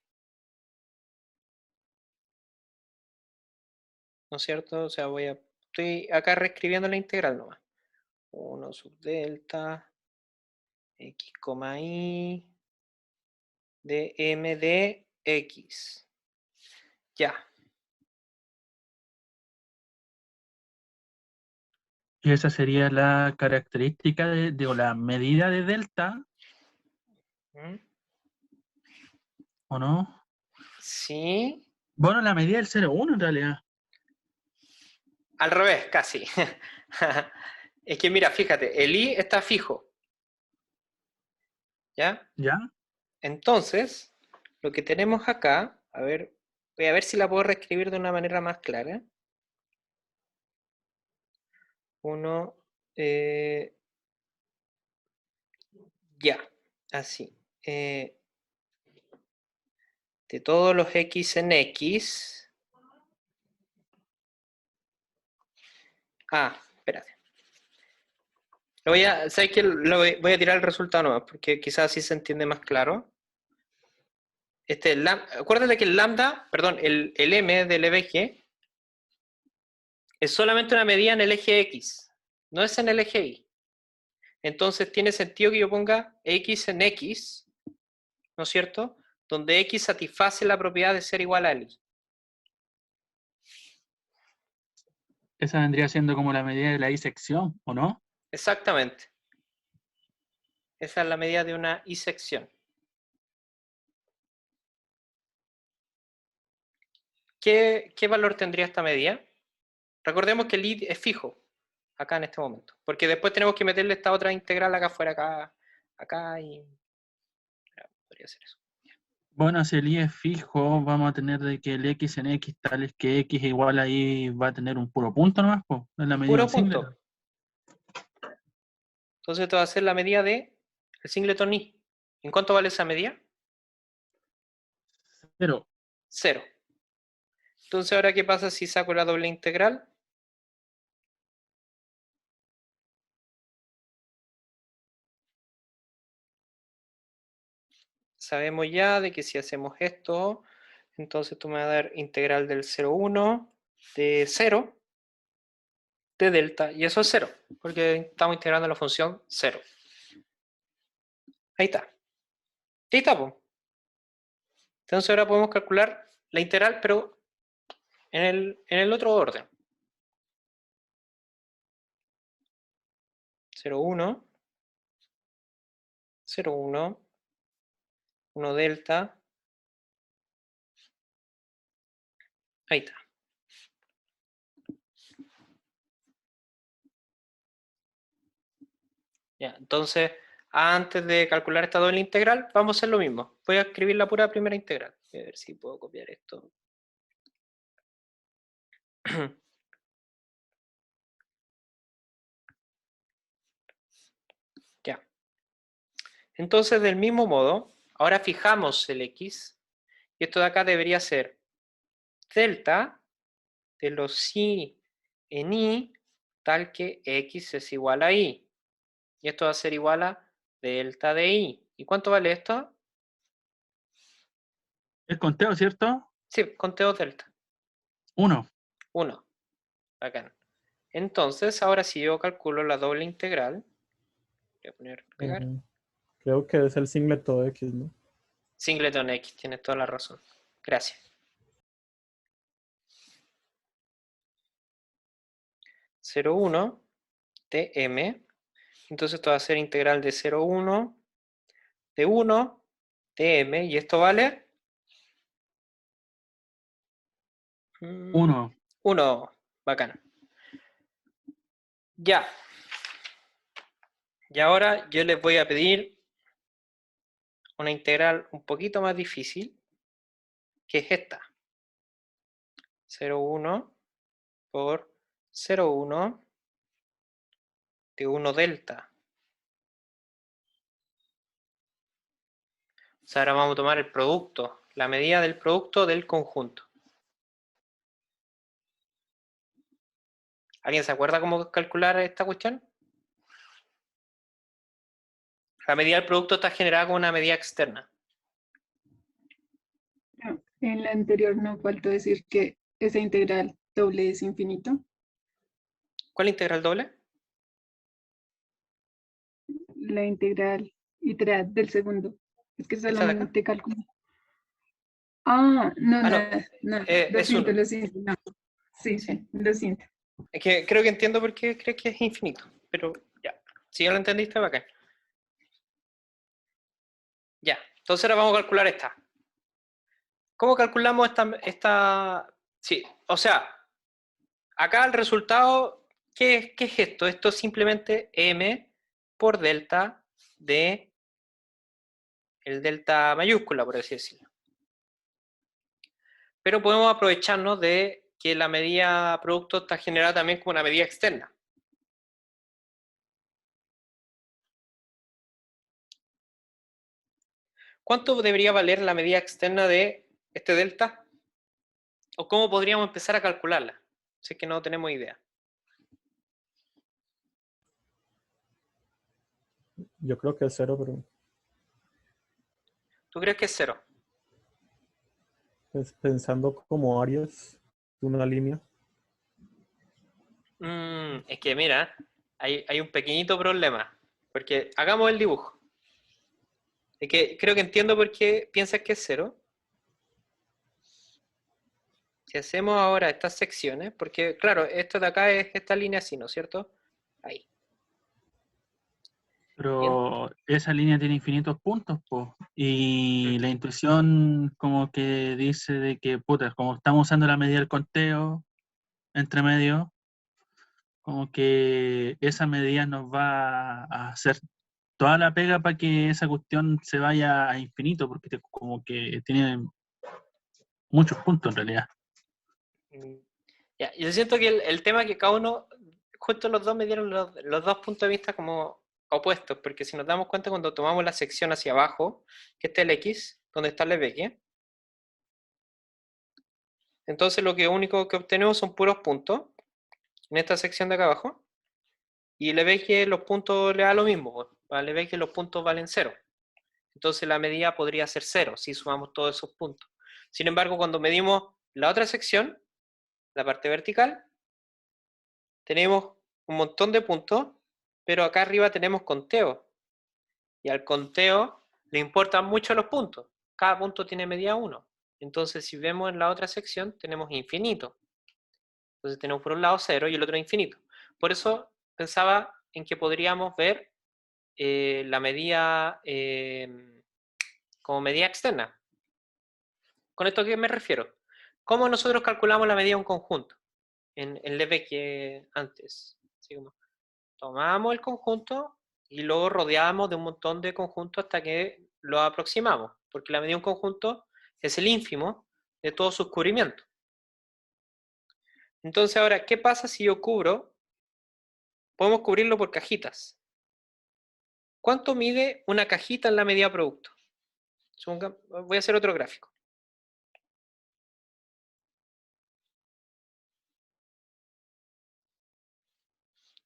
¿No es cierto? O sea, estoy acá reescribiendo la integral nomás. 1 sub delta X, y de m de x. Ya. Y esa sería la característica o la medida de delta, ¿Mm? ¿o no? Sí. Bueno, la medida del 0,1 en realidad. Al revés, casi. Es que mira, fíjate, el i está fijo. ¿Ya? ¿Ya? Entonces, lo que tenemos acá, a ver, voy a ver si la puedo reescribir de una manera más clara. Uno, ya, así. De todos los x en x. Ah, espérate. ¿Sabes qué? Voy a tirar el resultado nomás, porque quizás así se entiende más claro. Acuérdate que el lambda, perdón, el m del eje es solamente una medida en el eje x, no es en el eje y. Entonces tiene sentido que yo ponga x en x, ¿no es cierto? Donde x satisface la propiedad de ser igual a y. Esa vendría siendo como la medida de la disección, ¿o no? Exactamente. Esa es la medida de una isección. ¿Qué valor tendría esta medida? Recordemos que el i es fijo, acá en este momento. Porque después tenemos que meterle esta otra integral acá afuera, acá y... Podría ser eso. Bueno, si el i es fijo, vamos a tener de que el x en x tal es que x igual ahí va a tener un puro punto nomás, pues, en la medida Puro del singleton. punto. Entonces esto va a ser la medida de el singleton i. ¿En cuánto vale esa medida? Pero, 0. Entonces ahora, ¿qué pasa si saco la doble integral? Sabemos ya de que si hacemos esto, entonces tú me vas a dar integral del 0,1 de 0 de delta, y eso es 0, porque estamos integrando la función 0. Ahí está. Ahí está, pues. Entonces ahora podemos calcular la integral, pero en el otro orden. 0,1, 0,1, 1 delta. Ahí está. Ya, entonces, antes de calcular esta doble integral, vamos a hacer lo mismo. Voy a escribir la pura primera integral. Voy a ver si puedo copiar esto. Ya. Entonces, del mismo modo, ahora fijamos el x. Y esto de acá debería ser delta de los i en y, tal que x es igual a y. Y esto va a ser igual a delta de y. ¿Y cuánto vale esto? el conteo, ¿cierto? Sí, conteo delta. 1. 1. Bacán. Entonces, ahora si yo calculo la doble integral, voy a poner pegar. Creo que es el singleton X, ¿no? Singleton X, tienes toda la razón. Gracias. 0,1 de m. Entonces esto va a ser integral de 0,1 de 1 de m. ¿Y esto vale? 1. 1. Bacán. Ya. Y ahora yo les voy a pedir una integral un poquito más difícil, que es esta. 0,1 por 0,1 de 1 delta. O sea, ahora vamos a tomar el producto, la medida del producto del conjunto. ¿Alguien se acuerda cómo calcular esta cuestión? La medida del producto está generada con una medida externa. No, en la anterior no faltó decir que esa integral doble es infinito. ¿Cuál es la integral doble? La integral iterar del segundo. Es que ¿Esta de acá? solamente calculo. Ah, no, Ah, no, nada, nada. Lo es siento, 1. lo siento. No. Sí, Sí. sí, lo siento. Es que creo que entiendo por qué crees que es infinito, pero ya. Si ya lo entendiste, bacán. Ya, entonces ahora vamos a calcular esta. ¿Cómo calculamos esta? Sí, o sea, acá el resultado, ¿qué es esto? Esto es simplemente m por delta de el delta mayúscula, por así decirlo. Pero podemos aprovecharnos de que la medida producto está generada también como una medida externa. ¿Cuánto debería valer la medida externa de este delta? ¿O cómo podríamos empezar a calcularla? Si es que no tenemos idea. Yo creo que es 0, pero ¿Tú crees que es 0? pues, pensando como áreas de una línea. Es que mira, hay un pequeñito problema. Porque hagamos el dibujo. Es que creo que entiendo por qué piensas que es 0. Si hacemos ahora estas secciones, porque claro, esto de acá es esta línea así, ¿no es cierto? Ahí. Pero esa línea tiene infinitos puntos, po. Y la intuición como que dice de que, puta, como estamos usando la medida del conteo entre medio, como que esa medida nos va a hacer toda la pega para que esa cuestión se vaya a infinito, porque como que tiene muchos puntos en realidad. Mm, Ya, yo siento que el tema que cada uno, justo los dos me dieron los dos puntos de vista como opuestos, porque si nos damos cuenta cuando tomamos la sección hacia abajo, que está el X, donde está el Lebesgue, entonces lo único que obtenemos son puros puntos en esta sección de acá abajo, y Lebesgue los puntos le da lo mismo, pues. Para Lebesgue los puntos valen 0. Entonces la medida podría ser 0 si sumamos todos esos puntos. Sin embargo, cuando medimos la otra sección, la parte vertical, tenemos un montón de puntos, pero acá arriba tenemos conteo. Y al conteo le importan mucho los puntos. Cada punto tiene medida 1. Entonces, si vemos en la otra sección, tenemos infinito. Entonces tenemos por un lado 0 y el otro infinito. Por eso pensaba en que podríamos ver la medida como medida externa. ¿Con esto a qué me refiero? ¿Cómo nosotros calculamos la medida de un conjunto? En Lebesgue antes. Así como, tomamos el conjunto y luego rodeamos de un montón de conjuntos hasta que lo aproximamos, porque la medida de un conjunto es el ínfimo de todo sus cubrimientos. Entonces ahora, ¿qué pasa si yo cubro? Podemos cubrirlo por cajitas. ¿Cuánto mide una cajita en la medida producto? Voy a hacer otro gráfico.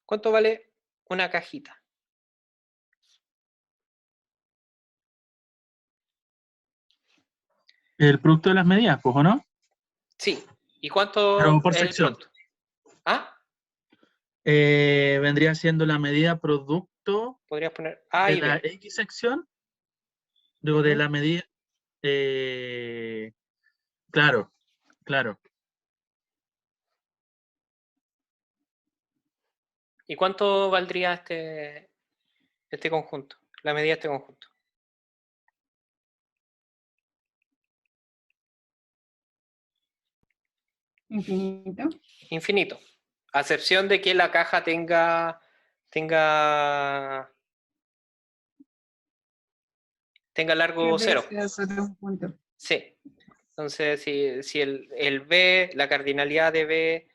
¿Cuánto vale una cajita? El producto de las medidas, pues, ¿o no? Sí. ¿Y Pero cuánto por es el sección. producto? ¿Ah? Vendría siendo la medida producto Podrías poner A de y la B. X sección, digo, de Ujú. la medida. eh, claro, claro. ¿Y cuánto valdría este conjunto? La medida de este conjunto. Infinito. Infinito. A excepción de que la caja tenga Que largo B 0. sea solo un punto. Sí. Entonces, si el B, la cardinalidad de B,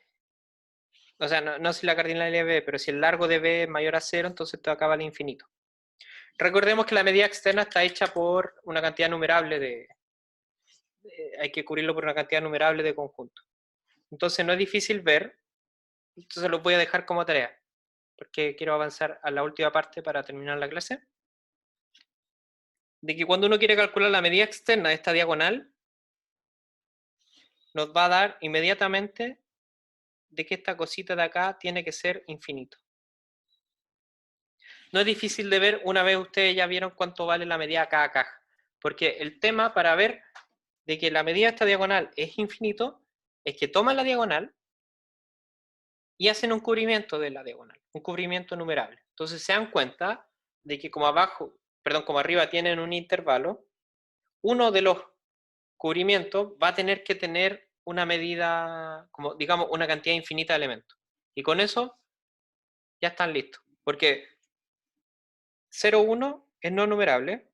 o sea, no si la cardinalidad de B, pero si el largo de B es mayor a 0, entonces esto acaba al infinito. Recordemos que la medida externa está hecha por una cantidad numerable hay que cubrirlo por una cantidad numerable de conjuntos. Entonces no es difícil ver, entonces lo voy a dejar como tarea, porque quiero avanzar a la última parte para terminar la clase. De que cuando uno quiere calcular la medida externa de esta diagonal, nos va a dar inmediatamente de que esta cosita de acá tiene que ser infinito. no es difícil de ver una vez ustedes ya vieron cuánto vale la medida cada caja. Porque el tema para ver de que la medida de esta diagonal es infinito es que toman la diagonal y hacen un cubrimiento de la diagonal, un cubrimiento numerable. Entonces se dan cuenta de que como arriba tienen un intervalo, uno de los cubrimientos va a tener que tener una medida, como digamos, una cantidad infinita de elementos. Y con eso ya están listos. Porque 0, 1 es no numerable.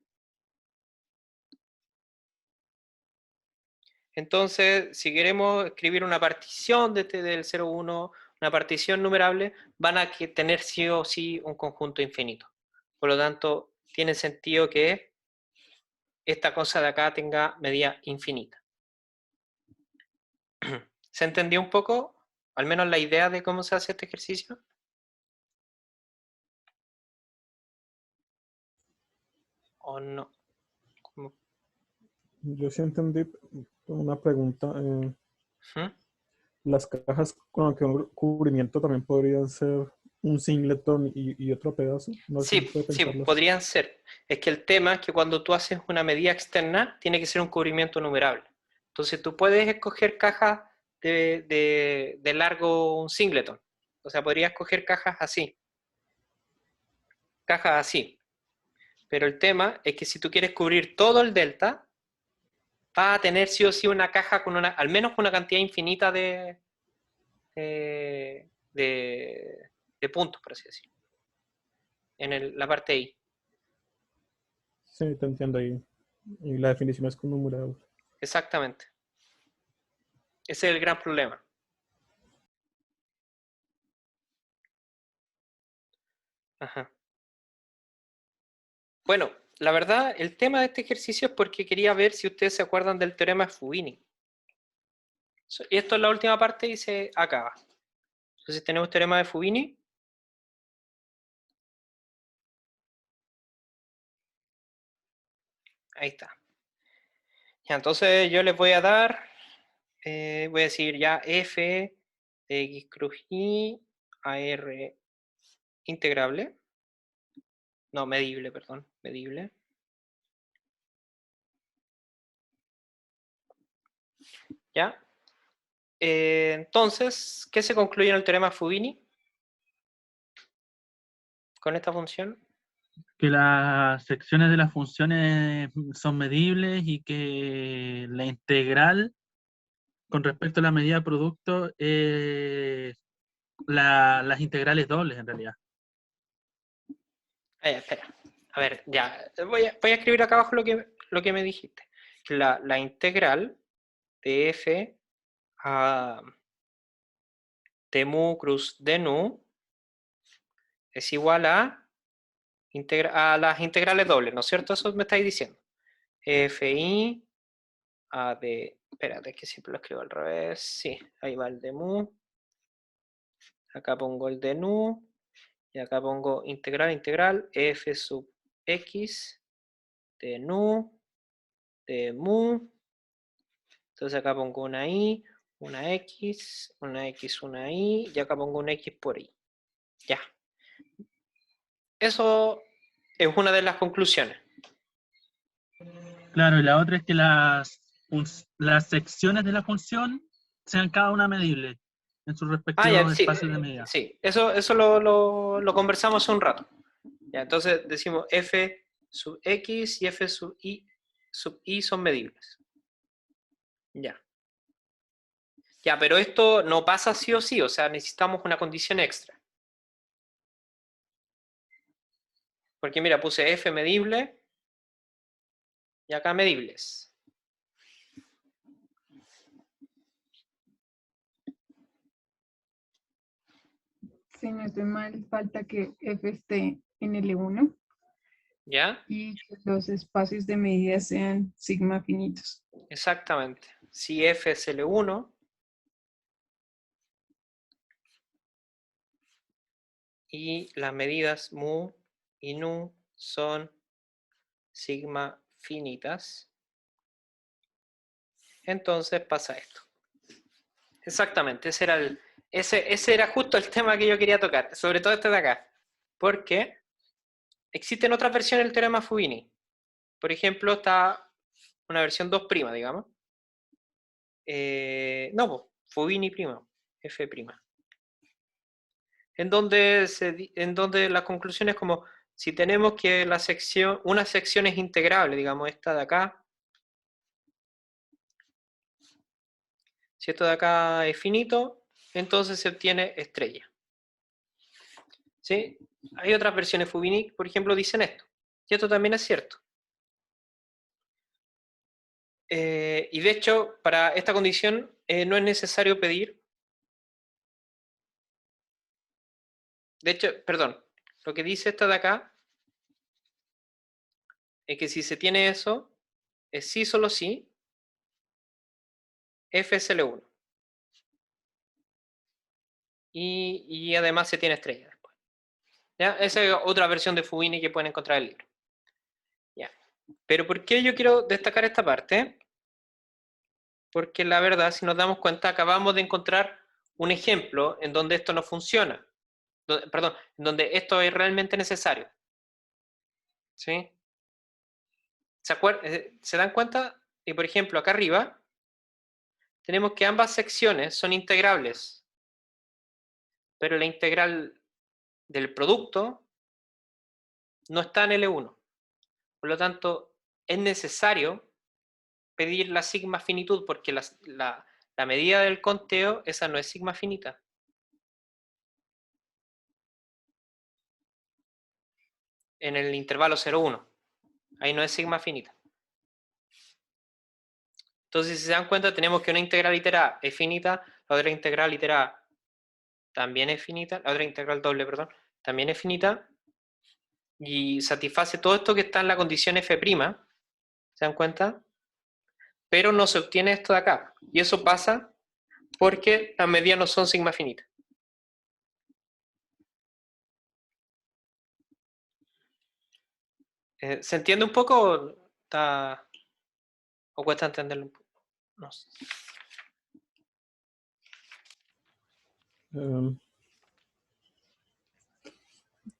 Entonces, si queremos escribir una partición del 0, 1, una partición numerable, van a tener sí o sí un conjunto infinito. Por lo tanto, tiene sentido que esta cosa de acá tenga medida infinita. ¿Se entendió un poco? Al menos la idea de cómo se hace este ejercicio. ¿O no? ¿Cómo? Yo sí entendí una pregunta. ¿Mm? Las cajas con el cubrimiento también podrían ser un singleton y otro pedazo. No sé si Sí, puede sí, pensarlo así. podrían ser. Es que el tema es que cuando tú haces una medida externa, tiene que ser un cubrimiento numerable. Entonces tú puedes escoger cajas de largo un singleton. O sea, podrías escoger cajas así. Cajas así. Pero el tema es que si tú quieres cubrir todo el delta, vas a tener sí o sí una caja con al menos una cantidad infinita de puntos, por así decirlo, en la parte I. Sí, te entiendo ahí. Y la definición es con numerado. Exactamente. Ese es el gran problema. Ajá. Bueno, la verdad, el tema de este ejercicio es porque quería ver si ustedes se acuerdan del teorema de Fubini. Y esto es la última parte y se acaba. Entonces tenemos teorema de Fubini. Ahí está. Ya, entonces yo les voy a dar, voy a decir ya f de x cruz y a r integrable. No, medible, perdón, medible. ¿Ya? Entonces, ¿qué se concluye en el teorema Fubini? Con esta función. Que las secciones de las funciones son medibles y que la integral con respecto a la medida de producto las integrales dobles en realidad. Espera. A ver, ya. Voy a escribir acá abajo lo que me dijiste. La integral de f de mu cruz de nu es igual a las integrales dobles, ¿no es cierto? Eso me estáis diciendo. Fi a de... Espérate, que siempre lo escribo al revés. Sí, ahí va el de mu. Acá pongo el de nu. Y acá pongo integral, f sub x de nu, de mu. Entonces acá pongo una y, una x, una x, una y. Y acá pongo una x por y. Ya. Eso es una de las conclusiones. Claro, y la otra es que las secciones de la función sean cada una medibles en sus Ya, respectivos sí, espacios de medida. sí. Eso lo conversamos hace un rato. Ya, entonces decimos f sub x y f sub i son medibles. Ya. Ya, pero esto no pasa sí o sí, o sea, necesitamos una condición extra. Porque mira, puse f medible y acá medibles. Si no estoy mal, falta que f esté en L1 ¿Ya? y que los espacios de medida sean sigma finitos. Exactamente. Si f es L1 y las medidas mu y nu son sigma finitas, entonces pasa esto. Exactamente, ese era justo el tema que yo quería tocar, sobre todo este de acá. ¿Por qué? existen otras versiones del teorema Fubini. Por ejemplo, está una versión 2', digamos. No, pues, Fubini', F'. En donde la conclusión es como, si tenemos que una sección es integrable, digamos, esta de acá, si esto de acá es finito, entonces se obtiene estrella. ¿Sí? Hay otras versiones Fubini, por ejemplo, dicen esto. Y esto también es cierto. Y de hecho, para esta condición no es necesario pedir. De hecho, perdón, lo que dice esta de acá es que si se tiene eso, es sí, solo sí, F es L1. Y además se tiene estrella después. ¿Ya? Esa es otra versión de Fubini que pueden encontrar en el libro. ¿Ya? Pero ¿por qué yo quiero destacar esta parte? Porque la verdad, si nos damos cuenta, acabamos de encontrar un ejemplo en donde esto no funciona. Perdón, en donde esto es realmente necesario. ¿Sí? ¿Se dan cuenta? Y por ejemplo, acá arriba tenemos que ambas secciones son integrables, pero la integral del producto no está en L1. Por lo tanto, es necesario pedir la sigma finitud, porque la medida del conteo, esa no es sigma finita. En el intervalo 0,1. Ahí no es sigma finita. Entonces, si se dan cuenta, tenemos que una integral iterada es finita, la otra integral iterada también es finita, la otra integral doble, perdón, también es finita, y satisface todo esto que está en la condición F', ¿se dan cuenta? Pero no se obtiene esto de acá, y eso pasa porque las medidas no son sigma finitas. ¿Se entiende un poco o cuesta entenderlo un poco? No sé.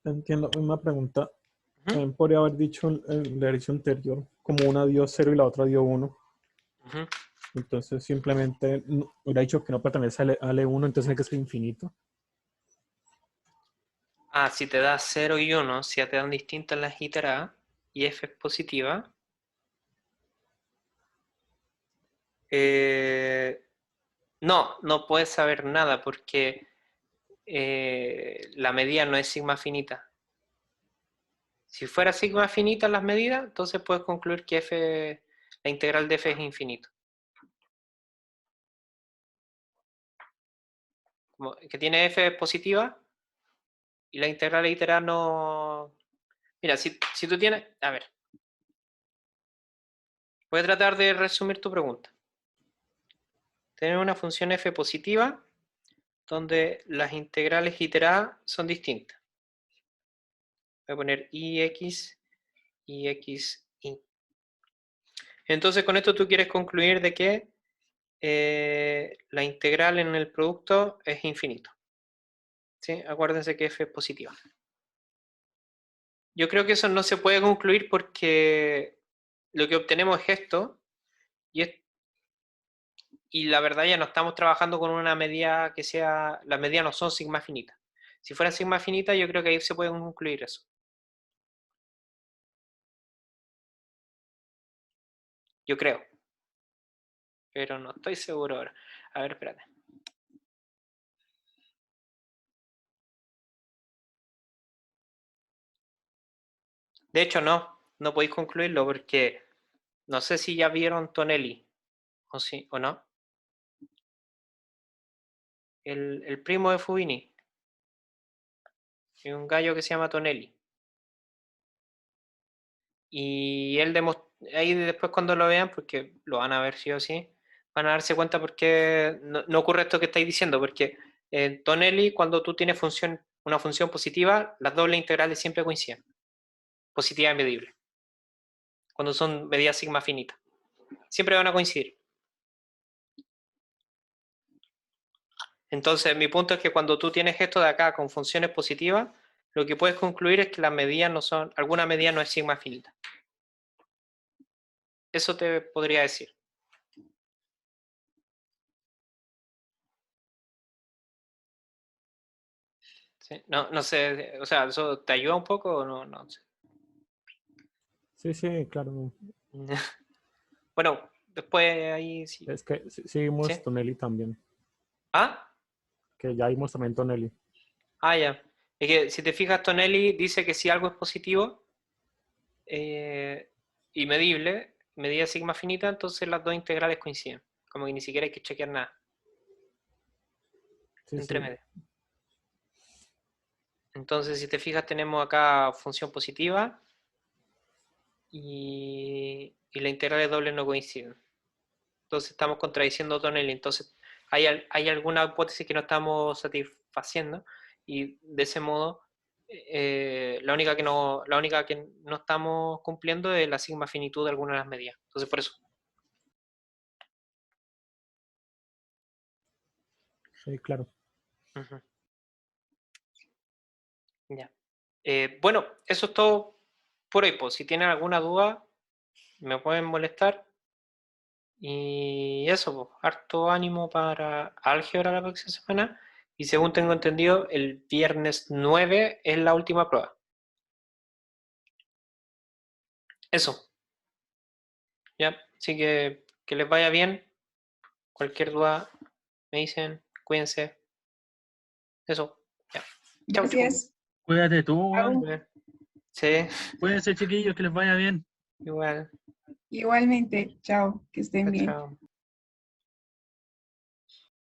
Entiendo, una pregunta. Ujú, También podría haber dicho en la ejercicio anterior, como una dio 0 y la otra dio 1. ujú. Entonces simplemente hubiera dicho que no pertenece a L1, entonces tiene que ser infinito. Ah, si te da 0 y 1, si ya te dan distintas las iteradas y F es positiva, no puedes saber nada porque la medida no es sigma finita. Si fuera sigma finita las medidas, entonces puedes concluir que la integral de F es infinito. Como que tiene F positiva y la integral iterada no... Mira, si tú tienes... A ver. Voy a tratar de resumir tu pregunta. Tener una función F positiva donde las integrales iteradas son distintas. Voy a poner IX, IXI. Entonces con esto tú quieres concluir de que la integral en el producto es infinito. ¿Sí? Acuérdense que F es positiva. Yo creo que eso no se puede concluir porque lo que obtenemos es esto y la verdad ya no estamos trabajando con una medida que sea... Las medidas no son sigma finitas. Si fuera sigma finita, yo creo que ahí se puede concluir eso. Yo creo. Pero no estoy seguro ahora. A ver, espérate. De hecho, no podéis concluirlo porque no sé si ya vieron Tonelli o sí o no. El primo de Fubini es un gallo que se llama Tonelli. Y él ahí después cuando lo vean, porque lo van a ver sí o sí, van a darse cuenta porque no ocurre esto que estáis diciendo, porque en Tonelli cuando tú tienes una función positiva, las dobles integrales siempre coinciden. Positiva y medible. Cuando son medidas sigma finitas. Siempre van a coincidir. Entonces, mi punto es que cuando tú tienes esto de acá con funciones positivas, lo que puedes concluir es que las medidas no son, alguna medida no es sigma finita. Eso te podría decir. ¿Sí? No sé, o sea, ¿eso te ayuda un poco o no? No sé. Sí, claro. Bueno, después ahí sí. Es que sí vimos ¿Sí? Tonelli también. ¿Ah? Que ya vimos también Tonelli. Ah, ya. Es que si te fijas, Tonelli dice que si algo es positivo y medible, medida sigma finita, entonces las dos integrales coinciden. Como que ni siquiera hay que chequear nada. Sí, Entre sí. medio. Entonces, si te fijas, tenemos acá función positiva y la integral de doble no coinciden. Entonces estamos contradiciendo Tonelli. Entonces hay alguna hipótesis que no estamos satisfaciendo y de ese modo la única que no estamos cumpliendo es la sigma finitud de alguna de las medidas. Entonces por eso. Sí, claro. Uh-huh. Ya. Bueno, eso es todo por hoy. Pues. Si tienen alguna duda, me pueden molestar. Y eso, pues, harto ánimo para álgebra la próxima semana. Y según tengo entendido, el viernes 9 es la última prueba. Eso, ya. Así que les vaya bien. Cualquier duda me dicen, cuídense. Eso, ya. Chau, chau. Gracias. Cuídate tú, weón. Chao. Sí, Cuídense, chiquillos, que les vaya bien. igual. Igualmente, chao, que estén Chao, bien. chao.